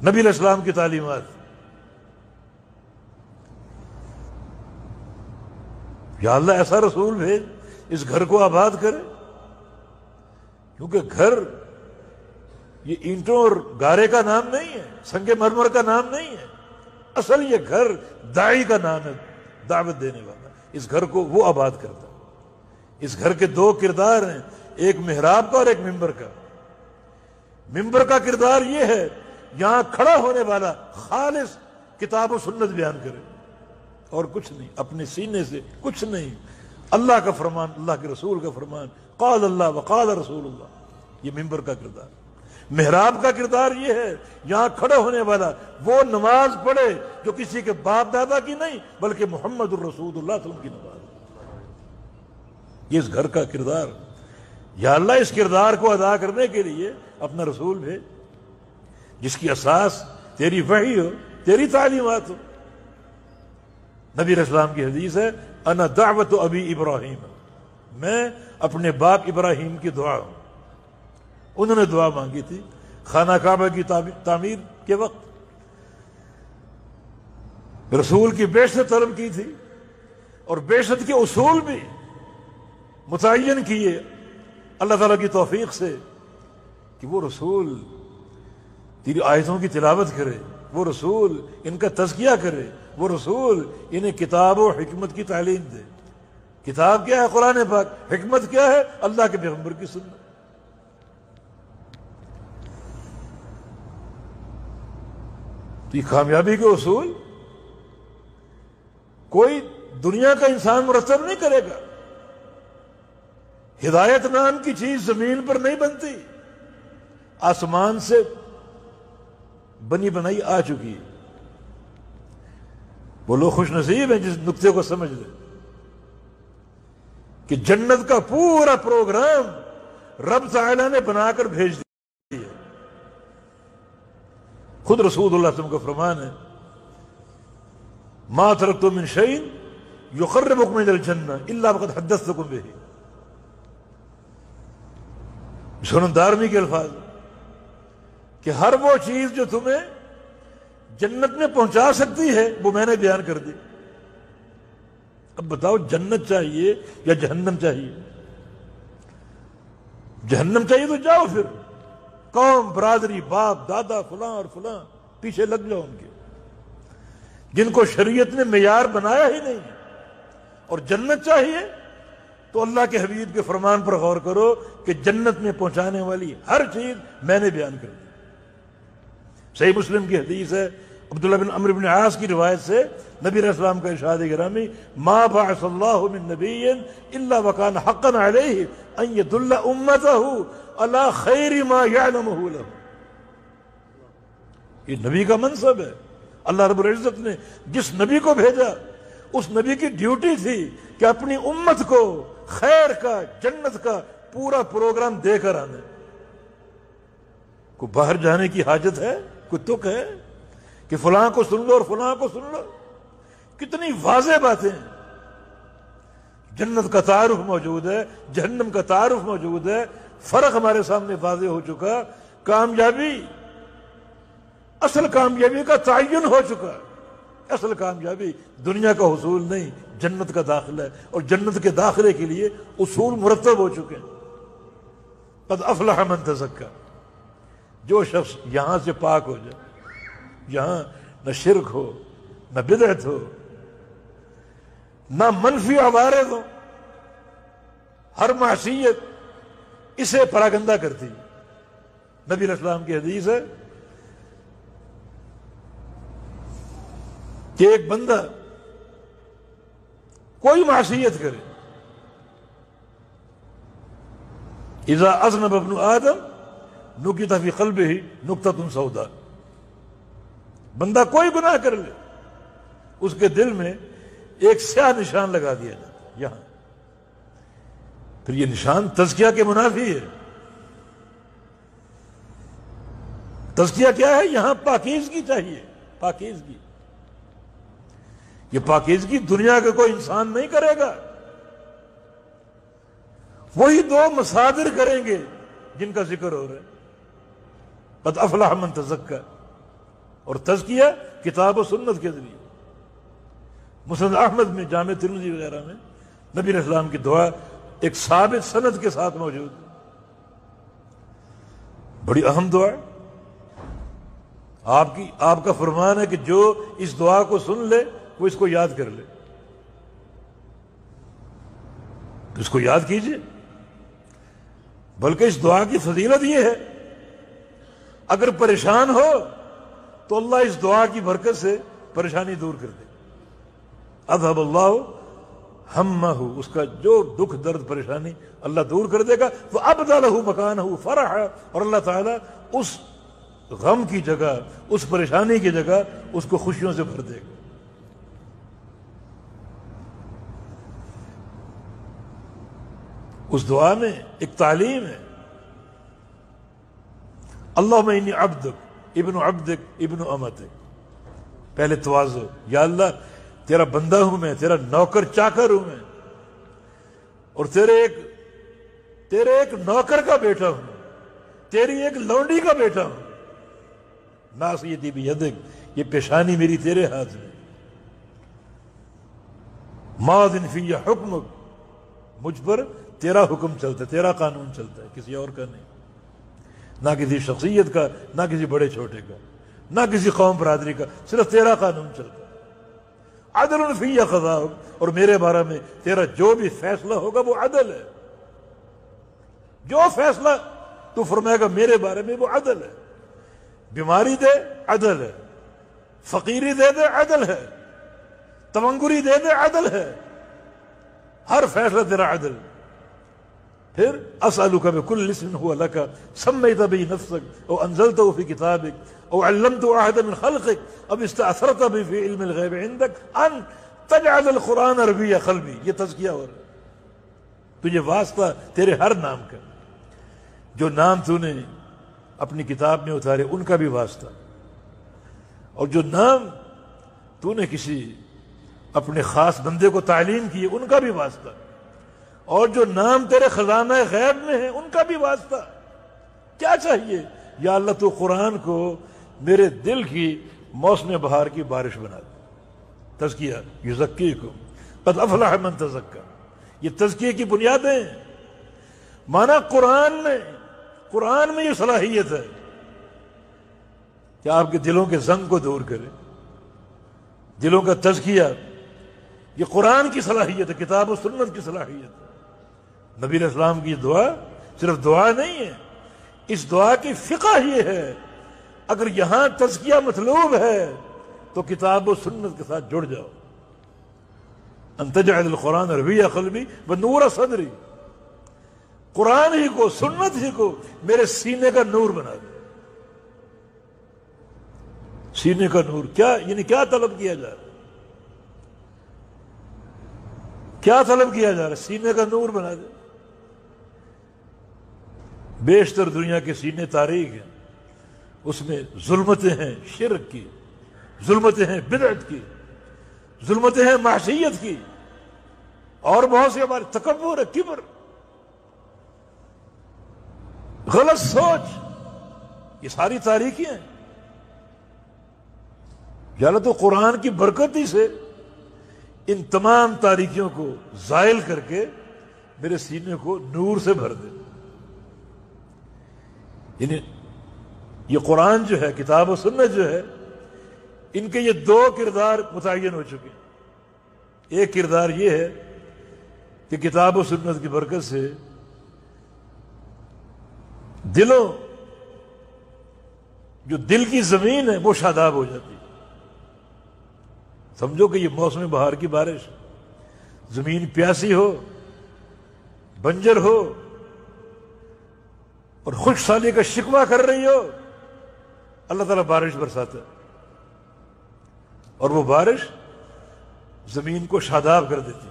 نبی علیہ السلام کی تعلیمات۔ یا اللہ ایسا رسول بھیج اس گھر کو آباد کرے، کیونکہ گھر، یہ وہ جگہ ہے جہاں اللہ تعالیٰ کی رحمت، اس کی رحمت کا دروازہ کھلتا ہے، اس کی رحمت کا دروازہ کھلتا ہے، اس کی رحمت کا دروازہ کھلتا ہے۔ 3 باتیں قبول کر لو، من تزکا، جو بندہ اندر سے پاک صاف ہو جائے، اس کا دل تقوی کا مرکز اور محور بن جائے، اندر خشیت آ جائے، اللہ کا خوف آ جائے، پاکیزگی آ جائے، اور یہ پاکیزگی، یہ خوف کتاب و سنت ہی کی رہین منت ہے۔ یہ اینٹوں اور گارے کا نام نہیں ہے، سنگ مرمر کا نام نہیں ہے، اصل یہ گھر داعی کا نام ہے، دعوت دینے والا۔ اس گھر کو وہ آباد کرتا ہے۔ اس گھر کے دو کردار ہیں، ایک محراب کا اور ایک ممبر کا۔ ممبر کا کردار یہ ہے یہاں کھڑا ہونے والا خالص کتاب و سنت بیان کرے اور کچھ نہیں، اپنے سینے سے کچھ نہیں، اللہ کا فرمان، اللہ کے رسول کا فرمان، قال اللہ وقال رسول اللہ، یہ ممبر کا کردار۔ محراب کا کردار یہ ہے یہاں کھڑا ہونے والا وہ نماز پڑھے جو کسی کے باپ دادا کی نہیں بلکہ محمد الرسول اللہ صلی اللہ علیہ وسلم کی نماز۔ یہ اس گھر کا کردار۔ یا اللہ اس کردار کو ادا کرنے کے لیے اپنا رسول بھیج جس کی اساس تیری وحی ہو، تیری تعلیمات ہو۔ نبی علیہ السلام کی حدیث ہے انا دعوت ابی ابراہیم، میں اپنے باپ ابراہیم کی دعا ہوں۔ انہوں نے دعا مانگی تھی خانہ کعبہ کی تعمیر کے وقت، رسول کی بعثت طلب کی تھی اور بعثت کے اصول بھی متعین کیے اللہ تعالیٰ کی توفیق سے کہ وہ رسول تیری آیتوں کی تلاوت کرے، وہ رسول ان کا تزکیہ کرے، وہ رسول انہیں کتاب و حکمت کی تعلیم دے۔ کتاب کیا ہے؟ قرآن پاک۔ حکمت کیا ہے؟ اللہ کے پیغمبر کی سنت۔ تو یہ کامیابی کے اصول کوئی دنیا کا انسان مرتب نہیں کرے گا۔ ہدایت نام کی چیز زمین پر نہیں بنتی، آسمان سے بنی بنائی آ چکی ہے۔ وہ لوگ خوش نصیب ہیں جس نقطے کو سمجھ لیں کہ جنت کا پورا پروگرام رب تعالی نے بنا کر بھیج دیا۔ خود رسول اللہ صلی اللہ علیہ وسلم کا فرمان ہے ما ترکت من شیء یقربکم الی الجنہ الا وقد حدثتکم بہ۔ سنن دارمی کے الفاظ کہ ہر وہ چیز جو تمہیں جنت میں پہنچا سکتی ہے وہ میں نے بیان کر دی۔ اب بتاؤ جنت چاہیے یا جہنم چاہیے؟ جہنم چاہیے تو جاؤ پھر، قوم برادری باپ دادا فلاں اور فلاں پیچھے لگ جاؤ ان کے، جن کو شریعت نے معیار بنایا ہی نہیں۔ اور جنت چاہیے تو اللہ کے حبیب کے فرمان پر غور کرو کہ جنت میں پہنچانے والی ہر چیز میں نے بیان کر دی۔ صحیح مسلم کی حدیث ہے، عبداللہ بن عمرو بن عاص کی روایت سے نبی علیہ السلام کا ارشاد گرامی ما بعث اللہ من نبی الا وکان حقا علیہ ان یدل امتہ علی خیر ما یعلمہ لہ۔ یہ نبی کا منصب ہے۔ اللہ رب العزت نے جس نبی کو بھیجا اس نبی کی ڈیوٹی تھی کہ اپنی امت کو خیر کا جنت کا پورا پروگرام دے کر آنے۔ کوئی باہر جانے کی حاجت ہے؟ کوئی تک ہے کہ فلاں کو سن لو اور فلاں کو سن لو؟ کتنی واضح باتیں ہیں۔ جنت کا تعارف موجود ہے، جہنم کا تعارف موجود ہے، فرق ہمارے سامنے واضح ہو چکا، کامیابی اصل کامیابی کا تعین ہو چکا۔ اصل کامیابی دنیا کا حصول نہیں، جنت کا داخلہ ہے، اور جنت کے داخلے کے لیے اصول مرتب ہو چکے ہیں۔ قد افلح من تزکا، جو شخص یہاں سے پاک ہو جائے، یہاں نہ شرک ہو، نہ بدعت ہو، نہ منفی عوارض ہو، ہر معصیت اسے پراگندہ کرتی۔ نبی علیہ السلام کی حدیث ہے کہ ایک بندہ کوئی معصیت کرے، اذا اذنب ابن آدم نکت فی قلبہ نکتۃ سوداء، بندہ کوئی گناہ کر لے اس کے دل میں ایک سیاہ نشان لگا دیا جاتا ہے یہاں۔ پھر یہ نشان تزکیہ کے منافی ہے۔ تزکیہ کیا ہے؟ یہاں پاکیزگی چاہیے، پاکیزگی۔ یہ پاکیزگی دنیا کا کوئی انسان نہیں کرے گا، وہی دو مصادر کریں گے جن کا ذکر ہو رہا ہے، قد افلح من تزکا اور تزکیہ کتاب و سنت کے ذریعے۔ مسند احمد میں، جامع ترمذی وغیرہ میں نبی علیہ السلام کی دعا ایک ثابت سند کے ساتھ موجود ہے۔ بڑی اہم دعا ہے. آپ کا فرمان ہے کہ جو اس دعا کو سن لے وہ اس کو یاد کر لے. تو اس کو یاد کیجئے. بلکہ اس دعا کی فضیلت یہ ہے اگر پریشان ہو تو اللہ اس دعا کی برکت سے پریشانی دور کر دے. اذهب اللہ ہمہ، اس کا جو دکھ درد پریشانی اللہ دور کر دے گا. وَأَبْدَلَهُ مَكَانَهُ فَرَحًا، اور اللہ تعالیٰ اس غم کی جگہ، اس پریشانی کی جگہ اس کو خوشیوں سے بھر دے گا. اس دعا میں ایک تعلیم ہے. اللہم انی عبدک ابن عبدک ابن امتک. پہلے تواضع، یا اللہ تیرا بندہ ہوں میں، تیرا نوکر چاکر ہوں میں، اور تیرے ایک نوکر کا بیٹا ہوں، تیری ایک لونڈی کا بیٹا ہوں. ناصیتی بیدک، یہ پیشانی میری تیرے ہاتھ میں. ماض فی حکمک، مجھ پر تیرا حکم چلتا ہے، تیرا قانون چلتا ہے، کسی اور کا نہیں. نہ کسی شخصیت کا، نہ کسی بڑے چھوٹے کا، نہ کسی قوم برادری کا، صرف تیرا قانون چلتا ہے. عدل فی قضاؤک، اور میرے بارے میں تیرا جو بھی فیصلہ ہوگا وہ عدل ہے. جو فیصلہ تو فرمائے گا میرے بارے میں وہ عدل ہے. بیماری دے عدل ہے، فقیری دے دے عدل ہے، تمنگری دے دے عدل ہے. ہر فیصلہ تیرا عدل. پھر اسألک بکل اسم هو لک سمیت به نفسک او انزلته فی کتابک او علمته احدا من خلقک او استأثرت به فی علم الغیب عندک ان تجعل القرآن ربیع قلبی. یہ تزکیہ ہو رہا ہے. تجھے واسطہ تیرے ہر نام کا، جو نام تو نے اپنی کتاب میں اتارے ان کا بھی واسطہ، اور جو نام تو نے کسی اپنے خاص بندے کو تعلیم کی ان کا بھی واسطہ، اور جو نام تیرے خزانہ غیب میں ہیں ان کا بھی واسطہ. کیا چاہیے؟ یا اللہ تو قرآن کو میرے دل کی موسم بہار کی بارش بنا دے. تزکیہ یزکیکم قد افلح من تزکا. یہ تزکیے کی بنیادیں ہیں. مانا قرآن میں یہ صلاحیت ہے کہ آپ کے دلوں کے زنگ کو دور کرے. دلوں کا تزکیہ یہ قرآن کی صلاحیت ہے، کتاب و سنت کی صلاحیت ہے. نبی علیہ السلام کی یہ دعا صرف دعا نہیں ہے، اس دعا کی فقہ یہ ہے اگر یہاں تزکیہ مطلوب ہے تو کتاب و سنت کے ساتھ جڑ جاؤ. ان تجعل القرآن ربیع قلبی ونور صدری. قرآن ہی کو، سنت ہی کو میرے سینے کا نور بنا دے. سینے کا نور کیا یعنی کیا طلب کیا جا رہا ہے؟ کیا طلب کیا جا رہا ہے؟ سینے کا نور بنا دے. بیشتر دنیا کے سینے تاریک ہیں، اس میں ظلمتیں ہیں شرک کی، ظلمتیں ہیں بدعت کی، ظلمتیں ہیں معصیت کی، اور بہت سے ہمارے تکبر ہے، کبر، غلط سوچ. یہ ساری تاریکیاں ہیں. یا اللہ تو قرآن کی برکت ہی سے ان تمام تاریکیوں کو زائل کر کے میرے سینے کو نور سے بھر دے. یعنی یہ قرآن جو ہے، کتاب و سنت جو ہے، ان کے یہ دو کردار متعین ہو چکے ہیں. ایک کردار یہ ہے کہ کتاب و سنت کی برکت سے دلوں، جو دل کی زمین ہے وہ شاداب ہو جاتی ہے. سمجھو کہ یہ موسم بہار کی بارش، زمین پیاسی ہو، بنجر ہو اور خشک سالی کا شکوہ کر رہی ہو، اللہ تعالیٰ بارش برساتا ہے، اور وہ بارش زمین کو شاداب کر دیتی.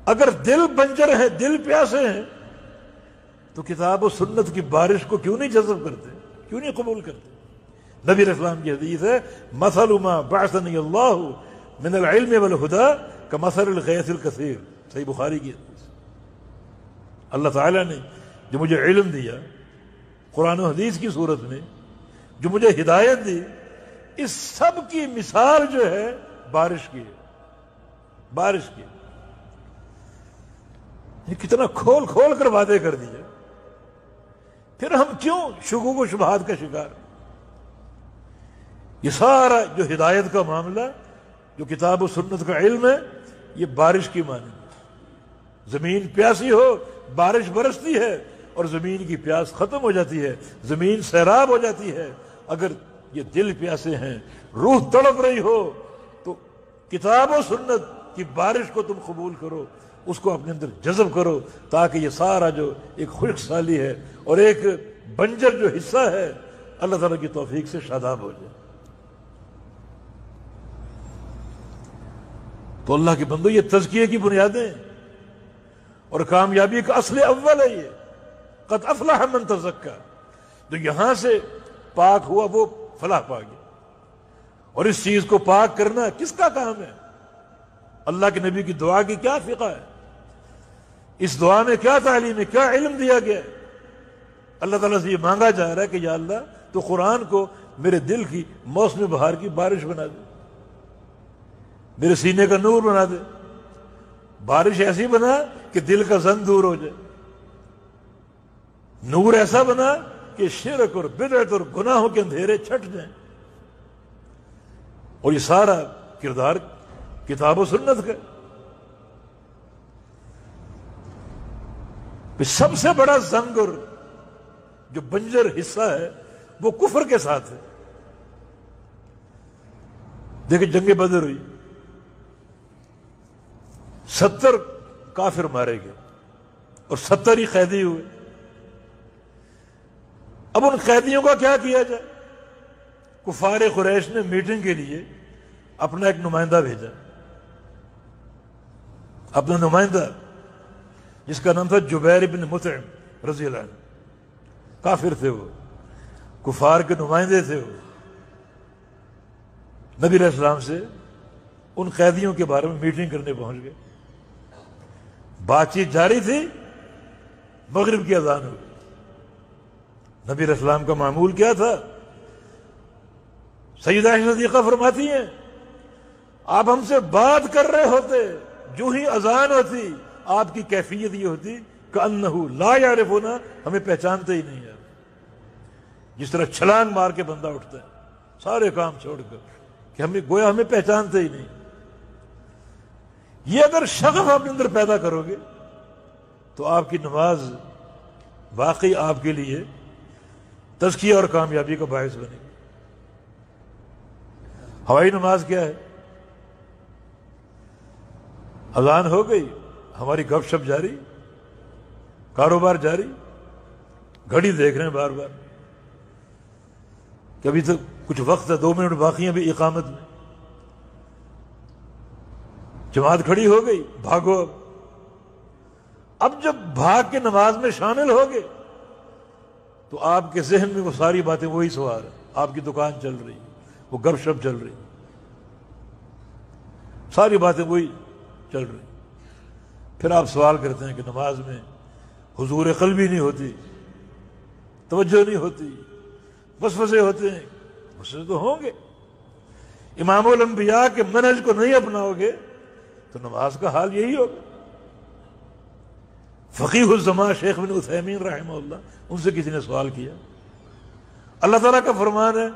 اگر دل بنجر ہے، دل پیاسے ہیں، تو کتاب و سنت کی بارش کو کیوں نہیں جذب کرتے، کیوں نہیں قبول کرتے؟ نبی علیہ السلام کی حدیث ہے مثل ما بعثنی اللہ من العلم والہدی کمثل الغیث الکثیر. صحیح بخاری کی حدیث. اللہ تعالیٰ نے جو مجھے علم دیا قرآن و حدیث کی صورت میں، جو مجھے ہدایت دی، اس سب کی مثال جو ہے بارش کی ہے. بارش کی. یہ کتنا کھول کھول کر وعدے کر دیے. پھر ہم کیوں شکوک و شبہات کا شکار؟ یہ سارا جو ہدایت کا معاملہ، جو کتاب و سنت کا علم ہے، یہ بارش کی مانند ہے۔ زمین پیاسی ہو، بارش برستی ہے اور زمین کی پیاس ختم ہو جاتی ہے، زمین سیراب ہو جاتی ہے۔ اگر یہ دل پیاسے ہیں، روح تڑپ رہی ہو، تو کتاب و سنت کی بارش کو تم قبول کرو، اس کو اپنے اندر جذب کرو، تاکہ یہ سارا جو ایک خشک سالی ہے اور ایک بنجر جو حصہ ہے، اللہ تعالیٰ کی توفیق سے شاداب ہو جائے۔ تو اللہ کے بندو، یہ تزکیے کی بنیادیں اور کامیابی کا اصل اول ہے یہ۔ قد افلح من تزکا، جو یہاں سے پاک ہوا وہ فلاح پا گیا۔ اور اس چیز کو پاک کرنا کس کا کام ہے؟ اللہ کے نبی کی دعا کی کیا فقہ ہے؟ اس دعا میں کیا تعلیم ہے، کیا علم دیا گیا ہے؟ اللہ تعالیٰ سے یہ مانگا جا رہا ہے کہ یا اللہ تو قرآن کو میرے دل کی موسم بہار کی بارش بنا دے، میرے سینے کا نور بنا دے، بارش ایسی بنا کہ دل کا زن دور ہو جائے، نور ایسا بنا کہ شرک اور بدعت اور گناہوں کے اندھیرے چھٹ جائیں۔ اور یہ سارا کردار کتاب و سنت کا۔ سب سے بڑا زنگ اور جو بنجر حصہ ہے وہ کفر کے ساتھ ہے۔ دیکھیں جنگ بدر ہوئی، 70 کافر مارے گئے اور 70 ہی قیدی ہوئے۔ اب ان قیدیوں کا کیا کیا جائے؟ کفار قریش نے میٹنگ کے لیے اپنا ایک نمائندہ بھیجا، اپنا نمائندہ جس کا نام تھا جبیر بن مطعم رضی اللہ عنہ۔ کافر تھے وہ، کفار کے نمائندے تھے وہ۔ نبی علیہ السلام سے ان قیدیوں کے بارے میں میٹنگ کرنے پہنچ گئے۔ بات چیت جاری تھی، مغرب کی اذان ہوئی۔ نبی علیہ السلام کا معمول کیا تھا؟ سیدہ عائشہ صدیقہ فرماتی ہیں آپ ہم سے بات کر رہے ہوتے، جو ہی اذان ہوتی آپ کی کیفیت یہ ہوتی کأنہ لا یعرفنا، ہمیں پہچانتے ہی نہیں ہے۔ جس طرح چھلانگ مار کے بندہ اٹھتا ہے سارے کام چھوڑ کر، کہ ہمیں گویا ہمیں پہچانتے ہی نہیں۔ یہ اگر شغف اپنے اندر پیدا کرو گے تو آپ کی نماز واقعی آپ کے لیے تزکیہ اور کامیابی کا باعث بنے گی۔ ہوائی نماز کیا ہے؟ اذان ہو گئی، ہماری گپ شپ جاری، کاروبار جاری، گھڑی دیکھ رہے ہیں بار بار کہ ابھی تو کچھ وقت ہے، 2 منٹ باقی ہیں ابھی اقامت میں۔ جماعت کھڑی ہو گئی، بھاگو۔ اب جب بھاگ کے نماز میں شامل ہوگے تو آپ کے ذہن میں وہ ساری باتیں وہی سوار ہیں۔ آپ کی دکان چل رہی، وہ گپ شپ چل رہی، ساری باتیں وہی چل رہی۔ پھر آپ سوال کرتے ہیں کہ نماز میں حضور قلبی نہیں ہوتی، توجہ نہیں ہوتی، وسوسے ہوتے ہیں۔ وسوسے تو ہوں گے، امام الانبیاء کے منہج کو نہیں اپناؤ گے تو نماز کا حال یہی ہوگا۔ فقیہ الزمان شیخ بن عثیمین رحمہ اللہ، ان سے کسی نے سوال کیا، اللہ تعالیٰ کا فرمان ہے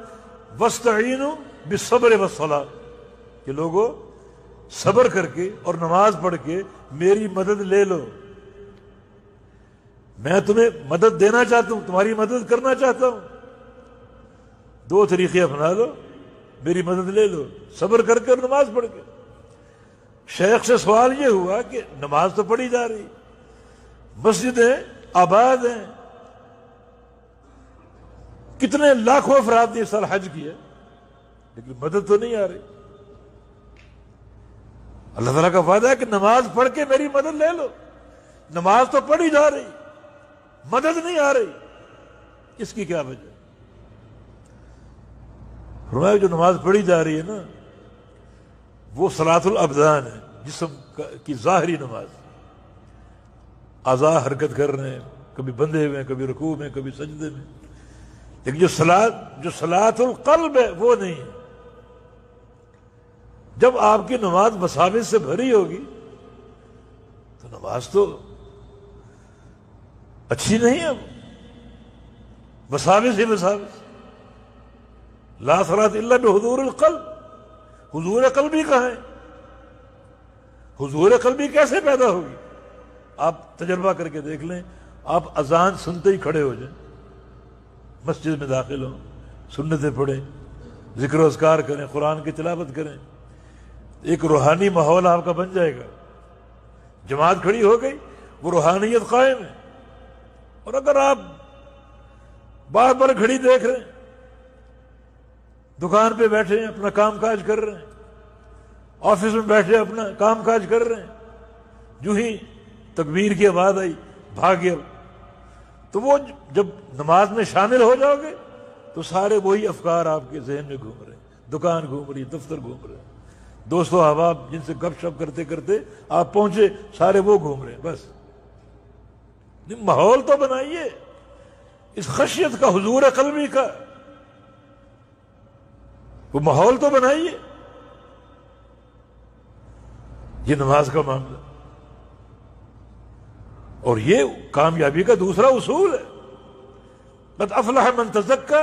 وَاسْتَعِينُوا بِالصَّبْرِ وَالصَّلَاةِ کہ لوگوں صبر کر کے اور نماز پڑھ کے میری مدد لے لو۔ میں تمہیں مدد دینا چاہتا ہوں، تمہاری مدد کرنا چاہتا ہوں، 2 طریقے اپنا لو، میری مدد لے لو، صبر کر کے اور نماز پڑھ کے۔ شیخ سے سوال یہ ہوا کہ نماز تو پڑھی جا رہی، مسجدیں آباد ہیں، کتنے لاکھوں افراد نے اس سال حج کیا، لیکن مدد تو نہیں آ رہی۔ اللہ تعالیٰ کا وعدہ ہے کہ نماز پڑھ کے میری مدد لے لو۔ نماز تو پڑھی جا رہی، مدد نہیں آ رہی، اس کی کیا وجہ؟ فرمایا جو نماز پڑھی جا رہی ہے نا وہ صلاۃ الابدان ہے، جسم کی ظاہری نماز، اعضاء حرکت کر رہے ہیں، کبھی بندھے ہوئے ہیں، کبھی رکوع میں، کبھی سجدے میں، لیکن جو صلاۃ القلب ہے وہ نہیں ہے۔ جب آپ کی نماز مساوت سے بھری ہوگی تو نماز تو اچھی نہیں ہے۔ وساوس ہی وساوس، لا صلاۃ الا بحضور القلب. حضور قلبی کہاں ہے؟ حضور قلبی کیسے پیدا ہوگی؟ آپ تجربہ کر کے دیکھ لیں. آپ اذان سنتے ہی کھڑے ہو جائیں، مسجد میں داخل ہوں، سنتیں پڑھیں، ذکر و اذکار کریں، قرآن کی تلاوت کریں، ایک روحانی ماحول آپ کا بن جائے گا. جماعت کھڑی ہو گئی، وہ روحانیت قائم ہے. اور اگر آپ بار بار گھڑی دیکھ رہے ہیں، دکان پہ بیٹھے ہیں اپنا کام کاج کر رہے ہیں، آفس میں بیٹھے اپنا کام کاج کر رہے ہیں، جو ہی تکبیر کی آواز آئی بھاگ گیا، تو وہ جب نماز میں شامل ہو جاؤ گے تو سارے وہی افکار آپ کے ذہن میں گھوم رہے ہیں. دکان گھوم رہی، دفتر گھوم رہے ہیں، دوست و احباب جن سے گپ شپ کرتے کرتے آپ پہنچے، سارے وہ گھوم رہے ہیں. بس ماحول تو بنائیے اس خشیت کا، حضور قلبی کا، وہ ماحول تو بنائیے. یہ نماز کا معاملہ، اور یہ کامیابی کا دوسرا اصول ہے. قد افلح من تزکا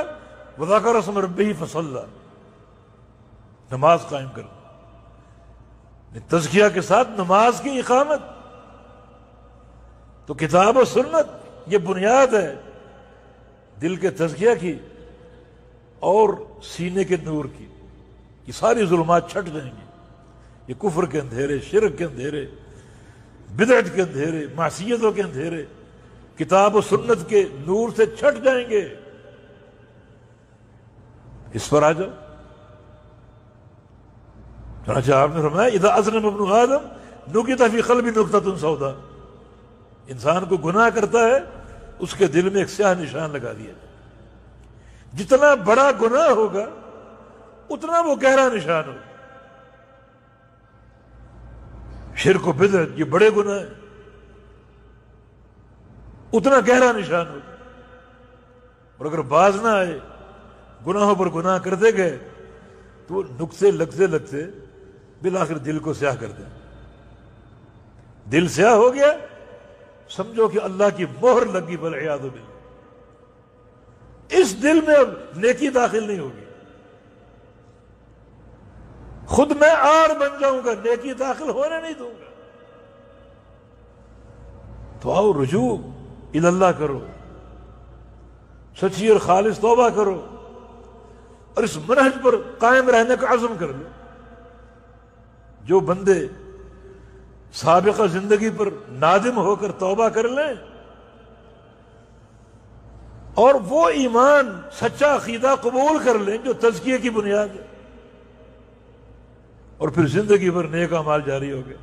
وذکر اسم ربہ فصلی. نماز قائم کرنا، تزکیہ کے ساتھ نماز کی اقامت. تو کتاب و سنت یہ بنیاد ہے دل کے تزکیہ کی اور سینے کے نور کی. یہ ساری ظلمات چھٹ جائیں گی. یہ کفر کے اندھیرے، شرک کے اندھیرے، بدعت کے اندھیرے، معصیتوں کے اندھیرے کتاب و سنت کے نور سے چھٹ جائیں گے. اس پر آ جاؤ. چنانچہ آپ نے فرمایا اذا اذنب ابن آدم نکت فی قلبہ نکتۃ سودا. انسان کو گناہ کرتا ہے، اس کے دل میں ایک سیاہ نشان لگا دیا جائے. جتنا بڑا گناہ ہوگا اتنا وہ گہرا نشان ہوگا. شرک و بدعت یہ بڑے گناہ ہیں، اتنا گہرا نشان ہوگا. اور اگر باز نہ آئے، گناہوں پر گناہ کرتے گئے، تو وہ نقطے لگتے لگتے بالآخر دل کو سیاہ کر دیں. دل سیاہ ہو گیا، سمجھو کہ اللہ کی مہر لگی والعیاذ باللہ. اس دل میں اب نیکی داخل نہیں ہوگی. خود میں آڑ بن جاؤں گا، نیکی داخل ہونے نہیں دوں گا. تو آؤ رجوع اللہ کرو، سچی اور خالص توبہ کرو، اور اس منہج پر قائم رہنے کا عزم کر لو. جو بندے سابقہ زندگی پر نادم ہو کر توبہ کر لیں اور وہ ایمان سچا عقیدہ قبول کر لیں جو تزکیے کی بنیاد ہے، اور پھر زندگی بھر نیک اعمال جاری ہو گئے.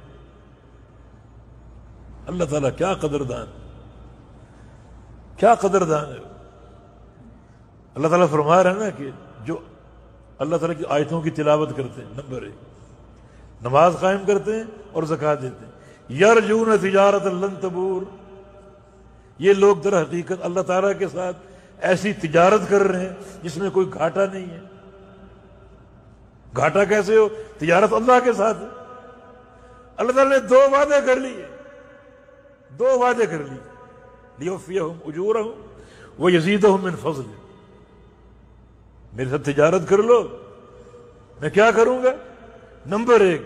اللہ تعالیٰ کیا قدردان، کیا قدردان ہے. اللہ تعالیٰ فرما رہا ہے نا کہ جو اللہ تعالیٰ کی آیتوں کی تلاوت کرتے ہیں، نمبر 1 نماز قائم کرتے ہیں اور زکوٰۃ دیتے ہیں. یرجون تجارت لن تبور. یہ لوگ در حقیقت اللہ تعالیٰ کے ساتھ ایسی تجارت کر رہے ہیں جس میں کوئی گھاٹا نہیں ہے. گھاٹا کیسے ہو؟ تجارت اللہ کے ساتھ ہے. اللہ تعالیٰ نے 2 وعدے کر لیے، 2 وعدے کر لیے. لیوفیہم اجورہم ویزیدہم من فضلہ. میرے ساتھ تجارت کر لو، میں کیا کروں گا؟ نمبر 1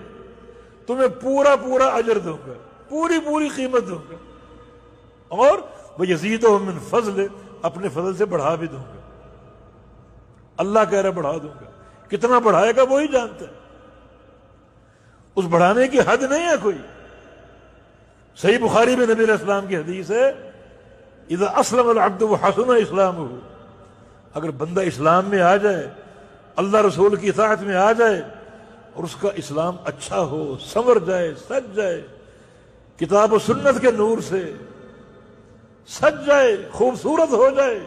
تمہیں پورا پورا اجر دوں گا، پوری پوری قیمت دوں گا، اور ویزیدہم من فضلہ، اپنے فضل سے بڑھا بھی دوں گا. اللہ کہہ رہا بڑھا دوں گا. کتنا بڑھائے گا وہی جانتا ہے، اس بڑھانے کی حد نہیں ہے کوئی. صحیح بخاری میں نبی علیہ السلام کی حدیث ہے اذا اسلم العبد وحسن اسلامہ. اگر بندہ اسلام میں آ جائے، اللہ رسول کی اطاعت میں آ جائے، اور اس کا اسلام اچھا ہو، سنور جائے، سج جائے، کتاب و سنت کے نور سے سج جائے، خوبصورت ہو جائے.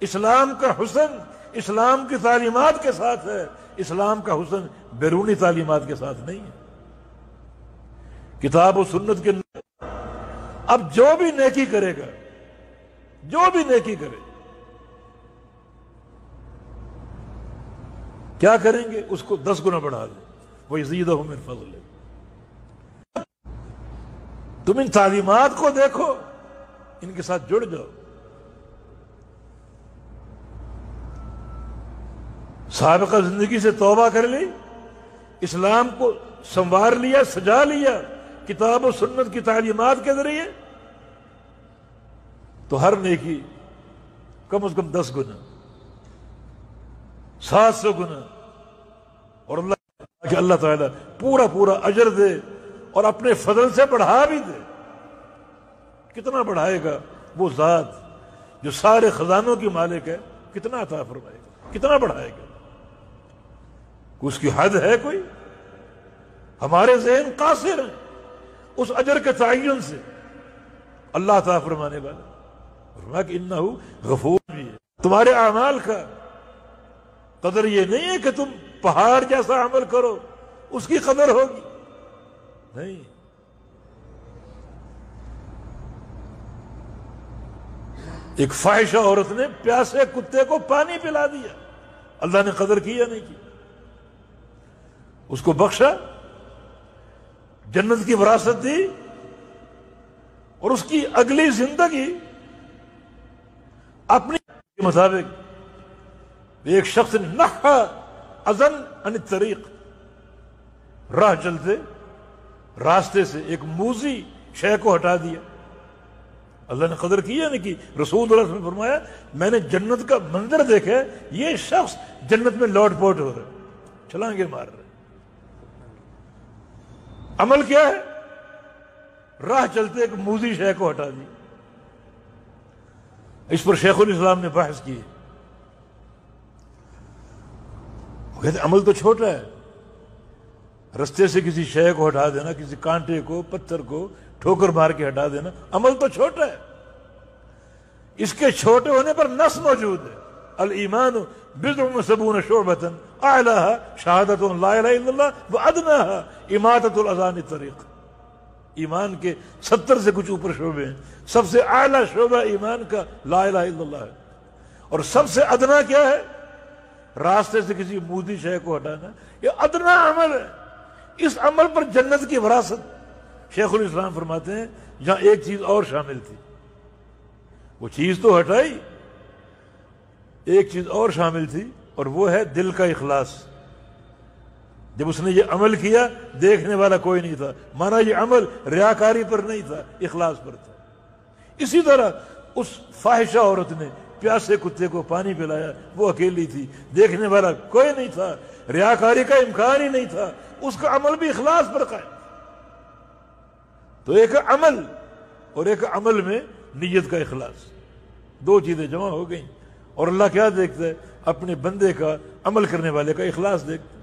اسلام کا حسن اسلام کی تعلیمات کے ساتھ ہے، اسلام کا حسن بیرونی تعلیمات کے ساتھ نہیں ہے. کتاب و سنت کے نور. اب جو بھی نیکی کرے گا، جو بھی نیکی کرے، کیا کریں گے؟ اس کو 10 گنا بڑھا دیں. وَيَزِيدَهُم مِّن فَضْلِهِ. تم ان تعلیمات کو دیکھو، ان کے ساتھ جڑ جاؤ. سابقہ زندگی سے توبہ کر لی، اسلام کو سنوار لیا، سجا لیا کتاب و سنت کی تعلیمات کے ذریعے، تو ہر نیکی کم از کم 10 گنا، 700 گنا، اور اللہ تعالیٰ پورا پورا اجر دے اور اپنے فضل سے بڑھا بھی دے۔ کتنا بڑھائے گا وہ ذات جو سارے خزانوں کی مالک ہے، کتنا عطا فرمائے گا، کتنا بڑھائے گا، اس کی حد ہے کوئی؟ ہمارے ذہن قاصر ہیں اس اجر کے تعین سے۔ اللہ عطا فرمانے والا فرمایا کہ انہ غفور بھی ہے۔ تمہارے اعمال کا قدر یہ نہیں ہے کہ تم پہاڑ جیسا عمل کرو اس کی قدر ہوگی، نہیں۔ ایک فاحشہ عورت نے پیاسے کتے کو پانی پلا دیا، اللہ نے قدر کی یا نہیں کی؟ اس کو بخشا، جنت کی وراثت دی، اور اس کی اگلی زندگی اپنے مطابق ایک شخص نے نحا اذن عن الطریق، راہ چلتے راستے سے ایک موذی شے کو ہٹا دیا۔ اللہ نے قدر کی یا نہیں کی؟ رسول اللہ صلی اللہ علیہ وسلم نے فرمایا میں نے جنت کا منظر دیکھا ہے، یہ شخص جنت میں لوٹ پوٹ ہو رہا ہے، چھلانگے مار رہے۔ عمل کیا ہے؟ راہ چلتے ایک موذی شے کو ہٹا دی۔ اس پر شیخ الاسلام نے بحث کی، وہ کہتے عمل تو چھوٹا ہے، رستے سے کسی شے کو ہٹا دینا، کسی کانٹے کو، پتھر کو ٹھوکر مار کے ہٹا دینا، عمل تو چھوٹا ہے۔ اس کے چھوٹے ہونے پر نص موجود ہے، الایمان بضع وسبعون شعبۃ اعلاها شہادۃ لا الہ الا اللہ وادناها اماطۃ الاذى عن الطریق۔ ایمان کے 70 سے کچھ اوپر شعبے ہیں، سب سے اعلیٰ شعبہ ایمان کا لا الہ الا اللہ ہے، اور سب سے ادنا کیا ہے؟ راستے سے کسی موذی شے کو ہٹانا۔ یہ ادنا عمل ہے، اس عمل پر جنت کی وراثت۔ شیخ الاسلام فرماتے ہیں جہاں ایک چیز اور شامل تھی، وہ چیز تو ہٹائی، ایک چیز اور شامل تھی، اور وہ ہے دل کا اخلاص۔ جب اس نے یہ عمل کیا دیکھنے والا کوئی نہیں تھا، مانا یہ عمل ریاکاری پر نہیں تھا، اخلاص پر تھا۔ اسی طرح اس فاحشہ عورت نے پیاسے کتے کو پانی پلایا، وہ اکیلی تھی، دیکھنے والا کوئی نہیں تھا، ریاکاری کا امکان ہی نہیں تھا، اس کا عمل بھی اخلاص پر قائم۔ تو ایک عمل اور ایک عمل میں نیت کا اخلاص، دو چیزیں جمع ہو گئیں، اور اللہ کیا دیکھتا ہے؟ اپنے بندے کا، عمل کرنے والے کا اخلاص دیکھتا ہے۔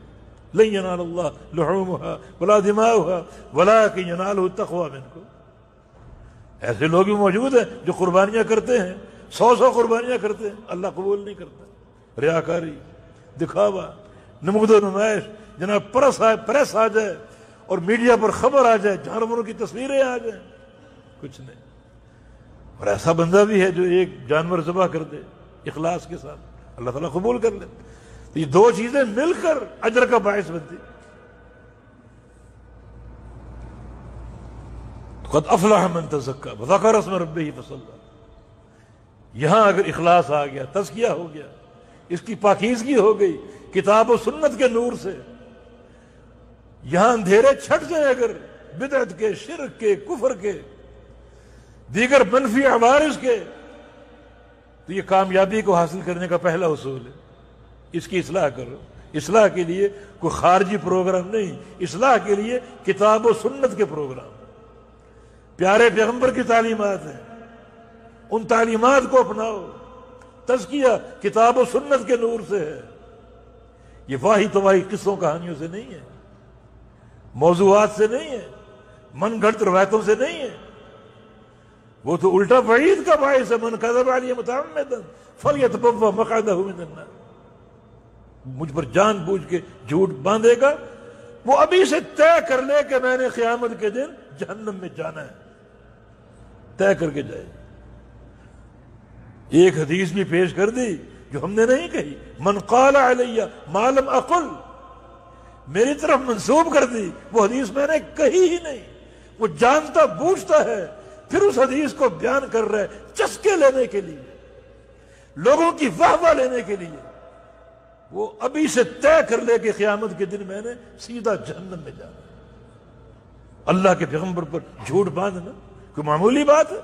لن ینال اللہ لحومها ولا دماؤها ولکن ینالہ التقوی منکم۔ ایسے لوگ بھی موجود ہیں جو قربانیاں کرتے ہیں، 100 قربانیاں کرتے ہیں، اللہ قبول نہیں کرتا۔ ریاکاری، دکھاوا، نمود و نمائش، جناب پریس آ جائے اور میڈیا پر خبر آ جائے، جانوروں کی تصویریں آ جائیں، کچھ نہیں۔ اور ایسا بندہ بھی ہے جو ایک جانور ذبح کر دے اخلاص کے ساتھ، اللہ تعالیٰ قبول کر لے۔ تو یہ دو چیزیں مل کر اجر کا باعث بنتی۔ قد افلح من تزکا وذکر اسم ربہ فصلی۔ یہاں اگر اخلاص آ گیا، تزکیہ ہو گیا، اس کی پاکیزگی ہو گئی کتاب و سنت کے نور سے، یہاں اندھیرے چھٹ جائیں اگر بدعت کے، شرک کے، کفر کے، دیگر منفی عوارض کے، تو یہ کامیابی کو حاصل کرنے کا پہلا اصول ہے۔ اس کی اصلاح کرو۔ اصلاح کے لیے کوئی خارجی پروگرام نہیں، اصلاح کے لیے کتاب و سنت کے پروگرام، پیارے پیغمبر کی تعلیمات ہیں، ان تعلیمات کو اپناؤ۔ تزکیہ کتاب و سنت کے نور سے ہے، یہ واہی تواہی قصوں کہانیوں سے نہیں ہے، موضوعات سے نہیں ہے، من گھڑت روایتوں سے نہیں ہے، وہ تو الٹا وعید کا باعث ہے۔ من کذب علی متعمدا فلیتبوأ مقعدہ من النار۔ مجھ پر جان بوجھ کے جھوٹ باندھے گا، وہ ابھی سے طے کر لے کہ میں نے قیامت کے دن جہنم میں جانا ہے، طے کر کے جائے۔ ایک حدیث بھی پیش کر دی جو ہم نے نہیں کہی، من قال علی ما لم اقل، میری طرف منسوب کر دی، وہ حدیث میں نے کہی ہی نہیں۔ وہ جانتا بوجھتا ہے، پھر اس حدیث کو بیان کر رہے چسکے لینے کے لیے، لوگوں کی واہ واہ لینے کے لیے۔ وہ ابھی سے طے کر لے کہ قیامت کے دن میں نے سیدھا جہنم میں جانا۔ اللہ کے پیغمبر پر جھوٹ باندھنا کوئی معمولی بات ہے؟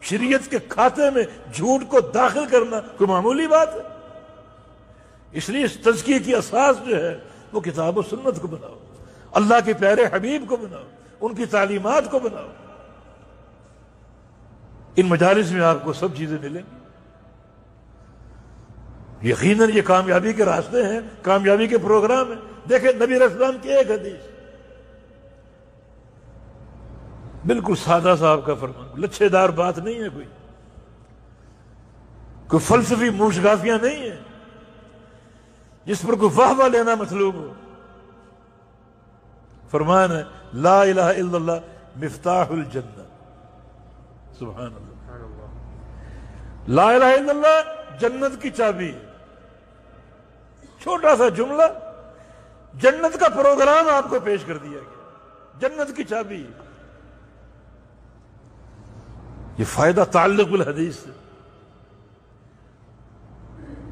شریعت کے کھاتے میں جھوٹ کو داخل کرنا کوئی معمولی بات ہے؟ اس لیے اس تزکیے کی اساس جو ہے وہ کتاب و سنت کو بناؤ، اللہ کے پیارے حبیب کو بناؤ، ان کی تعلیمات کو بناؤ۔ ان مجالس میں آپ کو سب چیزیں ملیں گی۔ یقیناً یہ کامیابی کے راستے ہیں، کامیابی کے پروگرام ہیں۔ دیکھیں نبی علیہ السلام کی ایک حدیث، بالکل سادہ صاحب کا فرمان، لچھے دار بات نہیں ہے، کوئی فلسفی موشگافیاں نہیں ہیں جس پر کوئی واہ واہ لینا مطلوب ہو۔ فرمان ہے لا الہ الا اللہ مفتاح الجنہ، سبحان اللہ، لا الہ الا اللہ جنت کی چابی ہے۔ چھوٹا سا جملہ جنت کا پروگرام آپ کو پیش کر دیا گیا، جنت کی چابی۔ یہ فائدہ تعلق بالحدیث سے۔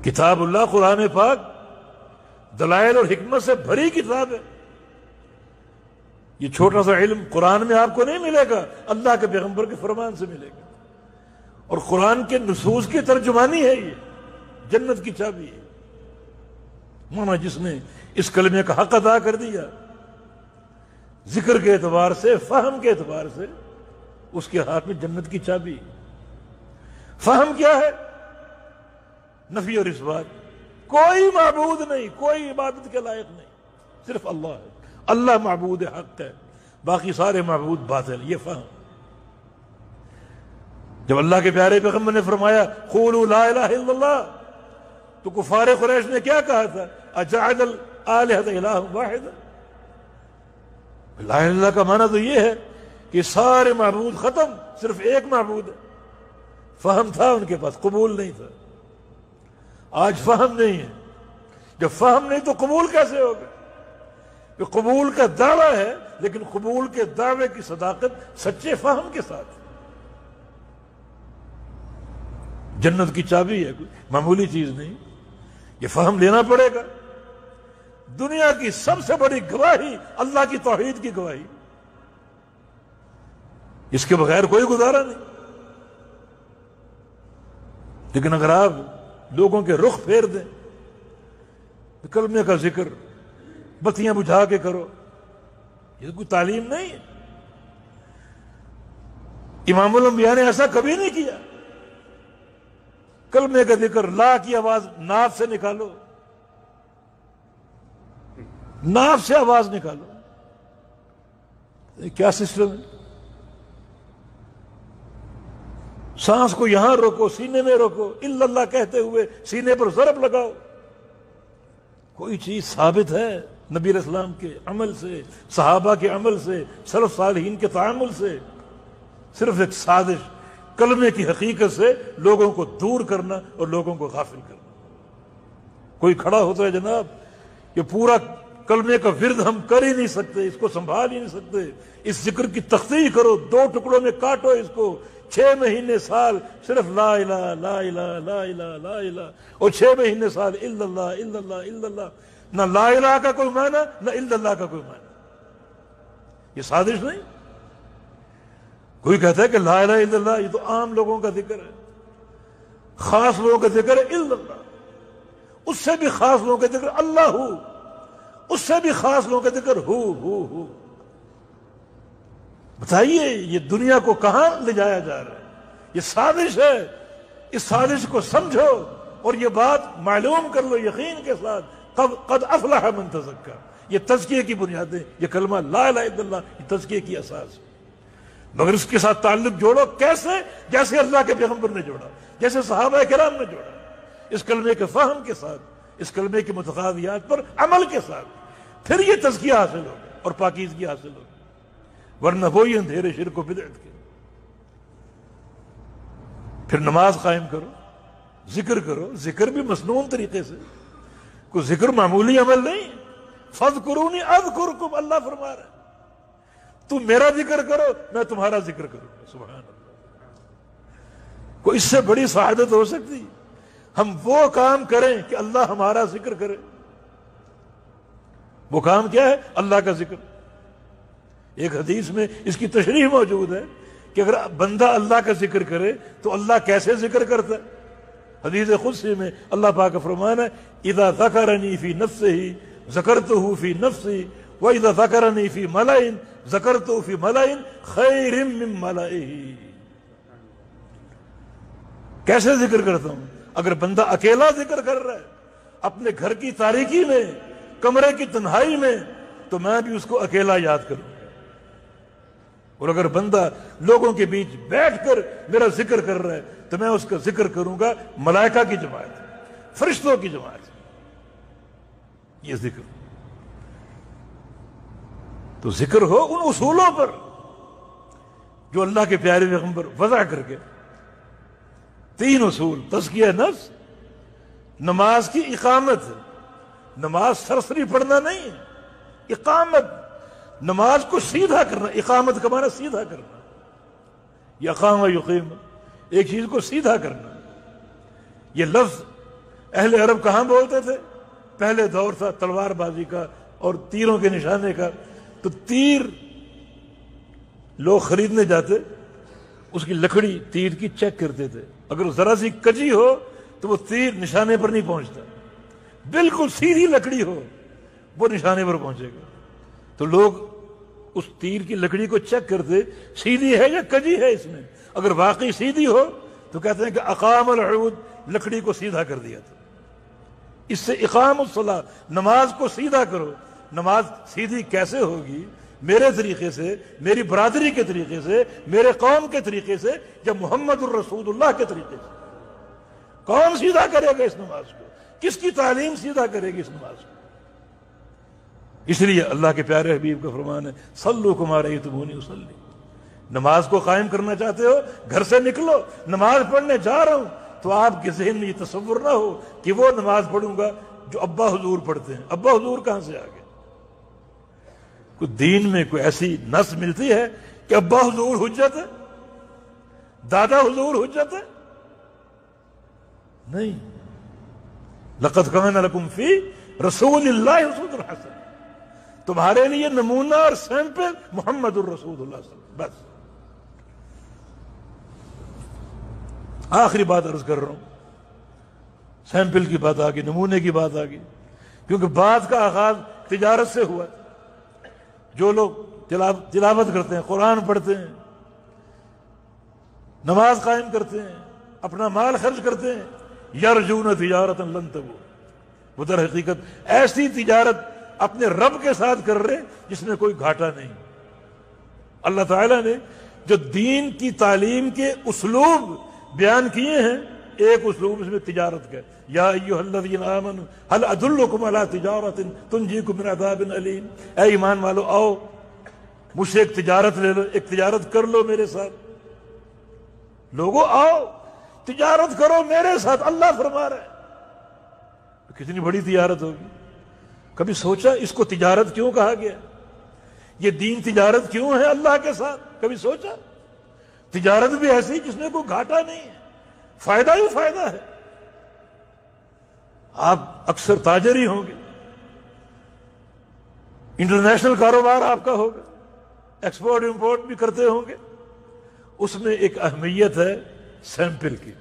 کتاب اللہ قرآن پاک دلائل اور حکمت سے بھری کتاب ہے۔ یہ چھوٹا سا علم قرآن میں آپ کو نہیں ملے گا، اللہ کے پیغمبر کے فرمان سے ملے گا، اور قرآن کے نصوص کی ترجمانی ہے۔ یہ جنت کی چابی ہے۔ مانا جس نے اس کلمے کا حق ادا کر دیا، ذکر کے اعتبار سے، فہم کے اعتبار سے، اس کے ہاتھ میں جنت کی چابی۔ فہم کیا ہے؟ نفی اور اثبات، کوئی معبود نہیں، کوئی عبادت کے لائق نہیں، صرف اللہ ہے، اللہ معبود حق ہے، باقی سارے معبود باطل۔ یہ فہم۔ جب اللہ کے پیارے پیغمبر نے فرمایا قولوا لا الہ الا اللہ، تو کفار قریش نے کیا کہا تھا؟ اجعل الآلہۃ الہ واحد۔ لا الہ الا اللہ کا معنی تو یہ ہے کہ سارے معبود ختم، صرف ایک معبود ہے۔ فہم تھا ان کے پاس، قبول نہیں تھا۔ آج فہم نہیں ہے، جب فہم نہیں تو قبول کیسے ہوگا؟ کہ قبول کا دعویٰ ہے، لیکن قبول کے دعوے کی صداقت سچے فہم کے ساتھ۔ جنت کی چابی ہے، کوئی معمولی چیز نہیں، یہ فہم لینا پڑے گا۔ دنیا کی سب سے بڑی گواہی اللہ کی توحید کی گواہی، اس کے بغیر کوئی گزارا نہیں۔ لیکن اگر آپ لوگوں کے رخ پھیر دیں، کلمے کا ذکر بتیاں بجھا کے کرو، یہ کوئی تعلیم نہیں ہے۔ امام الانبیاء نے ایسا کبھی نہیں کیا۔ کلمے کا ذکر، لا کی آواز ناف سے نکالو، ناف سے آواز نکالو، یہ کیا سسٹم ہے؟ سانس کو یہاں روکو، سینے میں روکو، الا اللہ کہتے ہوئے سینے پر ضرب لگاؤ۔ کوئی چیز ثابت ہے نبی علیہ السلام کے عمل سے، صحابہ کے عمل سے، سلف صالحین کے تعامل سے؟ صرف ایک سازش کلمے کی حقیقت سے لوگوں کو دور کرنا اور لوگوں کو غافل کرنا۔ کوئی کھڑا ہوتا ہے جناب کہ پورا کلمے کا ورد ہم کر ہی نہیں سکتے، اس کو سنبھال ہی نہیں سکتے، اس ذکر کی تخطیق کرو، 2 ٹکڑوں میں کاٹو اس کو، 6 مہینے سال صرف لا الہ لا الہ لا الہ لا الہ، اور 6 مہینے سال الا اللہ الا اللہ الا اللہ۔ نہ لا الہ کا کوئی معنی، نہ الا اللہ کا کوئی معنی۔ یہ سازش نہیں۔ کوئی کہتا ہے کہ لا الہ الا اللہ یہ تو عام لوگوں کا ذکر ہے، خاص لوگوں کا ذکر ہے الا اللہ، اس سے بھی خاص لوگوں کا ذکر اللہ ہو، اس سے بھی خاص لوگوں کا ذکر ہو۔ بتائیے یہ دنیا کو کہاں لے جایا جا رہا ہے؟ یہ سازش ہے۔ اس سازش کو سمجھو اور یہ بات معلوم کر لو یقین کے ساتھ، قد افلح من تزکا۔ یہ تزکیے کی بنیادیں، یہ کلمہ لا الہ الا اللہ، یہ تزکیے کی اساس ہے۔ مگر اس کے ساتھ تعلق جوڑو کیسے؟ جیسے اللہ کے پیغمبر نے جوڑا، جیسے صحابہ کرام نے جوڑا، اس کلمے کے فہم کے ساتھ، اس کلمے کی متقاضیات پر عمل کے ساتھ، پھر یہ تزکیہ حاصل ہوگا اور پاکیزگی حاصل ہوگی، ورنہ وہی اندھیرے شرک و بدعت کے۔ پھر نماز قائم کرو، ذکر کرو، ذکر بھی مسنون طریقے سے، کوئی ذکر معمولی عمل نہیں۔ فاذکرونی اذکرکم، اللہ فرما رہا ہے تم میرا ذکر کرو میں تمہارا ذکر کروں گا۔ سبحان اللہ، کوئی اس سے بڑی سعادت ہو سکتی؟ ہم وہ کام کریں کہ اللہ ہمارا ذکر کرے. وہ کام کیا ہے؟ اللہ کا ذکر. ایک حدیث میں اس کی تشریح موجود ہے کہ اگر بندہ اللہ کا ذکر کرے تو اللہ کیسے ذکر کرتا ہے. حدیث قدسی میں اللہ پاک کا فرمان ہے اذا ذکرنی فی نفسہ ذکرتہ فی نفسی واذا ذکرنی فی ملأ ذکرتہ فی ملأ خیر من ملئہ. کیسے ذکر کرتا ہوں؟ اگر بندہ اکیلا ذکر کر رہا ہے اپنے گھر کی تاریکی میں، کمرے کی تنہائی میں، تو میں بھی اس کو اکیلا یاد کروں. اور اگر بندہ لوگوں کے بیچ بیٹھ کر میرا ذکر کر رہا ہے تو میں اس کا ذکر کروں گا ملائکہ کی جماعت، فرشتوں کی جماعت. یہ ذکر. تو ذکر ہو ان اصولوں پر جو اللہ کے پیارے پیغمبر وضع کر کے. 3 اصول: تزکیہ نفس، نماز کی اقامت. نماز سرسری پڑھنا نہیں، اقامت. نماز کو سیدھا کرنا. اقامت کا معنی سیدھا کرنا. یہ اقام یقیم، ایک چیز کو سیدھا کرنا. یہ لفظ اہل عرب کہاں بولتے تھے؟ پہلے دور تھا تلوار بازی کا اور تیروں کے نشانے کا. تو تیر لوگ خریدنے جاتے، اس کی لکڑی تیر کی چیک کرتے تھے. اگر ذرا سی کجی ہو تو وہ تیر نشانے پر نہیں پہنچتا. بالکل سیدھی لکڑی ہو وہ نشانے پر پہنچے گا. تو لوگ اس تیر کی لکڑی کو چیک کرتے، سیدھی ہے یا کجی ہے اس میں. اگر واقعی سیدھی ہو تو کہتے ہیں کہ اقام العود، لکڑی کو سیدھا کر دیا تھا. اس سے اقام الصلاۃ، نماز کو سیدھا کرو. نماز سیدھی کیسے ہوگی؟ میرے طریقے سے، میری برادری کے طریقے سے، میرے قوم کے طریقے سے، یا محمد الرسول اللہ کے طریقے سے. کون سیدھا کرے گا اس نماز کو؟ کس کی تعلیم سیدھا کرے گی اس نماز کو؟ اس لیے اللہ کے پیارے حبیب کا فرمان ہے صلو کما رأیتمونی اصلی. نماز کو قائم کرنا چاہتے ہو، گھر سے نکلو، نماز پڑھنے جا رہا ہوں، تو آپ کے ذہن میں یہ تصور نہ ہو کہ وہ نماز پڑھوں گا جو ابا حضور پڑھتے ہیں. ابا حضور کہاں سے آ گئے؟ کوئی دین میں کوئی ایسی نص ملتی ہے کہ ابا حضور حجت ہے، دادا حضور حجت ہے؟ نہیں. لقد کان لکم فی رسول اللہ اسوۃ حسنہ. تمہارے لیے نمونہ اور سیمپل محمد الرسول اللہ صلی اللہ علیہ وسلم. بس. آخری بات عرض کر رہا ہوں. سیمپل کی بات آ گئی، نمونے کی بات آ گئی، کیونکہ بات کا آغاز تجارت سے ہوا. جو لوگ تلاوت کرتے ہیں، قرآن پڑھتے ہیں، نماز قائم کرتے ہیں، اپنا مال خرچ کرتے ہیں، یرجون تجارتا لن تبور، وہ در حقیقت ایسی تجارت اپنے رب کے ساتھ کر رہے جس میں کوئی گھاٹا نہیں. اللہ تعالیٰ نے جو دین کی تعلیم کے اسلوب بیان کیے ہیں، ایک اسلوب اس میں تجارت کا. یا ایھا الذین آمنوا هل ادلکم علی تجارۃ تنجیکم من عذاب علیم. اے ایمان والو، آؤ مجھ سے ایک تجارت لے لو، ایک تجارت کر لو میرے ساتھ. لوگوں آؤ تجارت کرو میرے ساتھ، اللہ فرما رہا ہے. کتنی بڑی تجارت ہوگی. کبھی سوچا اس کو تجارت کیوں کہا گیا؟ یہ دین تجارت کیوں ہے اللہ کے ساتھ؟ کبھی سوچا؟ تجارت بھی ایسی جس میں کوئی گھاٹا نہیں ہے، فائدہ ہی فائدہ ہے. آپ اکثر تاجر ہی ہوں گے، انٹرنیشنل کاروبار آپ کا ہوگا، ایکسپورٹ امپورٹ بھی کرتے ہوں گے. اس میں ایک اہمیت ہے سیمپل کی.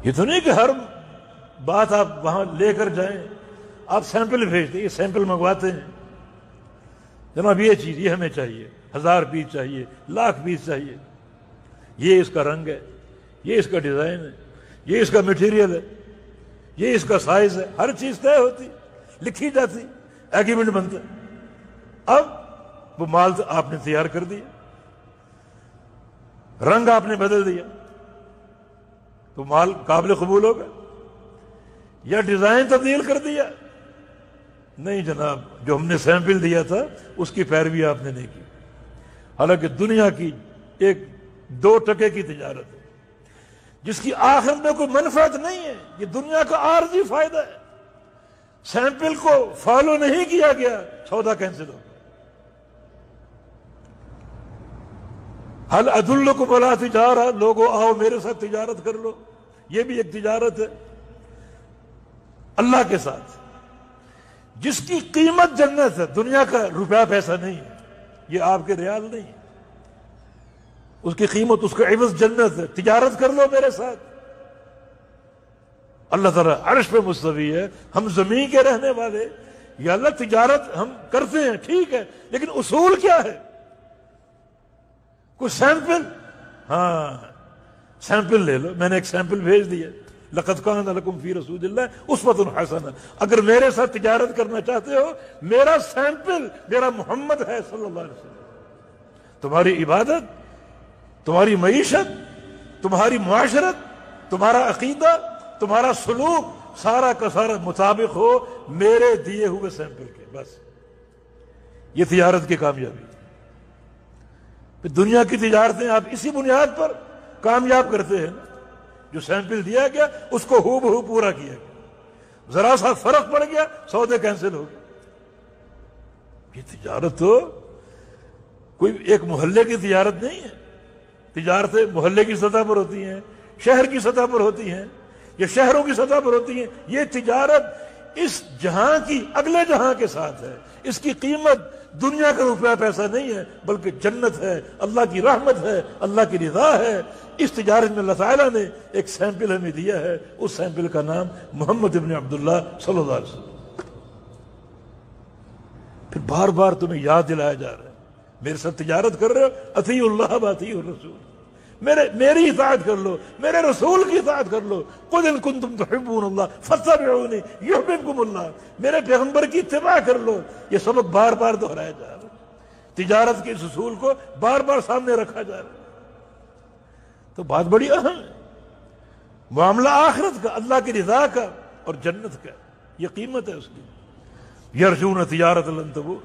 یہ تو نہیں کہ ہر بات آپ وہاں لے کر جائیں، آپ سیمپل بھیجتے، یہ سیمپل منگواتے ہیں. جناب یہ چیز یہ ہمیں چاہیے، 1000 پیس چاہیے، 1,00,000 پیس چاہیے، یہ اس کا رنگ ہے، یہ اس کا ڈیزائن ہے، یہ اس کا میٹیریل ہے، یہ اس کا سائز ہے. ہر چیز طے ہوتی، لکھی جاتی، ایگریمنٹ بنتا. اب وہ مال آپ نے تیار کر دیا، رنگ آپ نے بدل دیا، تو مال قابل قبول ہوگا. یا ڈیزائن تبدیل کر دیا، نہیں جناب، جو ہم نے سیمپل دیا تھا اس کی پیروی آپ نے نہیں کی. حالانکہ دنیا کی 1-2 ٹکے کی تجارت ہے جس کی آخرت میں کوئی منفعت نہیں ہے، یہ دنیا کا عارضی فائدہ ہے. سیمپل کو فالو نہیں کیا گیا، سودا کینسل ہو گیا. حل ادلکم علی تجارہ، لوگوں آؤ میرے ساتھ تجارت کر لو، یہ بھی ایک تجارت ہے اللہ کے ساتھ، جس کی قیمت جنت ہے، دنیا کا روپیہ پیسہ نہیں ہے، یہ آپ کے ریال نہیں ہے، اس کی قیمت، اس کا عوض جنت ہے، تجارت کر لو میرے ساتھ۔ اللہ تعالیٰ عرش پہ مستوی ہے، ہم زمین کے رہنے والے، یا اللہ تجارت ہم کرتے ہیں ٹھیک ہے، لیکن اصول کیا ہے؟ کچھ سیمپل، ہاں سیمپل لے لو، میں نے ایک سیمپل بھیج دیا، لقد کان لکم فی رسول اللہ اسوۃ حسنہ، اگر میرے ساتھ تجارت کرنا چاہتے ہو، میرا سیمپل میرا محمد ہے صلی اللہ علیہ وسلم۔ تمہاری عبادت، تمہاری معیشت، تمہاری معاشرت، تمہارا عقیدہ، تمہارا سلوک، سارا کا سارا مطابق ہو میرے دیے ہوئے سیمپل کے، بس یہ تجارت کی کامیابی۔ پھر دنیا کی تجارتیں آپ اسی بنیاد پر کامیاب کرتے ہیں نا، جو سیمپل دیا گیا اس کو ہو بہو پورا کیا گیا، ذرا سا فرق پڑ گیا سودے کینسل ہو گئے۔ یہ تجارت تو کوئی ایک محلے کی تجارت نہیں ہے، تجارتیں محلے کی سطح پر ہوتی ہیں، شہر کی سطح پر ہوتی ہیں، یا شہروں کی سطح پر ہوتی ہیں۔ یہ تجارت اس جہاں کی اگلے جہاں کے ساتھ ہے، اس کی قیمت دنیا کا روپیہ پیسہ نہیں ہے، بلکہ جنت ہے، اللہ کی رحمت ہے، اللہ کی رضا ہے۔ اس تجارت میں اللہ تعالیٰ نے ایک سیمپل ہمیں دیا ہے، اس سیمپل کا نام محمد ابن عبداللہ صلی اللہ علیہ وسلم۔ پھر بار بار تمہیں یاد دلایا جا رہا ہے، میرے ساتھ تجارت کر رہے ہو، اطیعوا اللہ واطیعوا الرسول، میری اطاعت کر لو، میرے رسول کی اطاعت کر لو۔ قل ان کنتم تحبون اللہ فاتبعونی یحببکم اللہ، میرے پیغمبر کی اتباع کر لو۔ یہ سبق بار بار دہرایا جا رہا ہے، تجارت کے اس اصول کو بار بار سامنے رکھا جا رہا ہے۔ تو بات بڑی اہم ہے، معاملہ آخرت کا، اللہ کی رضا کا اور جنت کا، یہ قیمت ہے اس کی۔ یرجون تجارت لن تبور،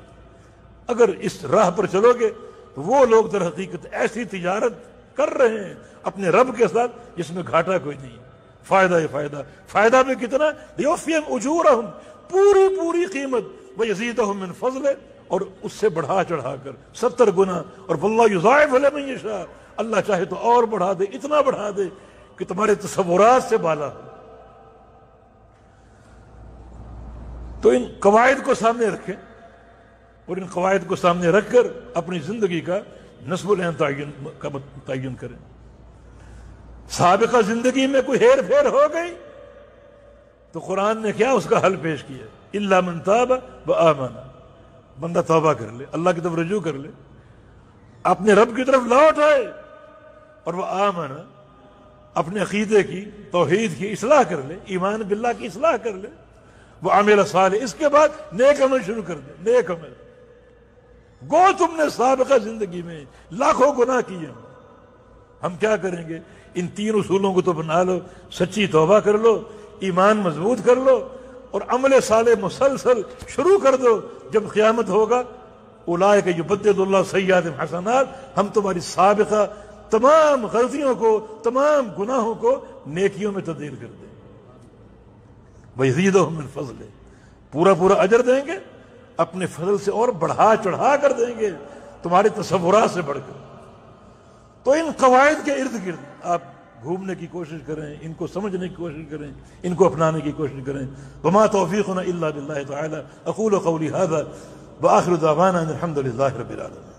اگر اس راہ پر چلو گے تو وہ لوگ در حقیقت ایسی تجارت کر رہے ہیں اپنے رب کے ساتھ جس میں گھاٹا کوئی نہیں، فائدہ ہی فائدہ۔ فائدہ میں کتنا؟ لیوفیہم اجورہم، پوری قیمت، ویزیدہم من فضل، اور اس سے بڑھا چڑھا کر 70 گنا، اور واللہ یضاعف لمن یشاء، اللہ چاہے تو اور بڑھا دے، اتنا بڑھا دے کہ تمہارے تصورات سے بالا ہو۔ تو ان قواعد کو سامنے رکھیں، اور ان قواعد کو سامنے رکھ کر اپنی زندگی کا نصب العین تعین کریں۔ سابقہ زندگی میں کوئی ہیر پھیر ہو گئی تو قرآن نے کیا اس کا حل پیش کیا؟ الا من تاب وآمن، بندہ توبہ کر لے، اللہ کی طرف رجوع کر لے، اپنے رب کی طرف لوٹ آئے، اور وہ آمن، اپنے عقیدے کی، توحید کی اصلاح کر لے، ایمان باللہ کی اصلاح کر لے، وہ عامل صالح، اس کے بعد نیک عمل شروع کر دے، نیک عمل۔ گو تم نے سابقہ زندگی میں لاکھوں گناہ کیے، ہم کیا کریں گے؟ ان 3 اصولوں کو تو بنا لو، سچی توبہ کر لو، ایمان مضبوط کر لو، اور عمل صالح مسلسل شروع کر دو۔ جب قیامت ہوگا، اولئک یبدل اللہ سیئاتہم حسنات، ہم تمہاری سابقہ تمام غلطیوں کو، تمام گناہوں کو نیکیوں میں تبدیل کر دیں۔ وَيَزِيدُهُم مِّن فَضْلِهِ، پورا اجر دیں گے، اپنے فضل سے اور بڑھا چڑھا کر دیں گے، تمہارے تصورات سے بڑھ کر۔ تو ان قواعد کے ارد گرد آپ گھومنے کی کوشش کریں، ان کو سمجھنے کی کوشش کریں، ان کو اپنانے کی کوشش کریں۔ وما توفیقنا الا باللہ تعالی، اقول قولی ھذا وآخر دعوانا ان الحمد للہ رب العالمین۔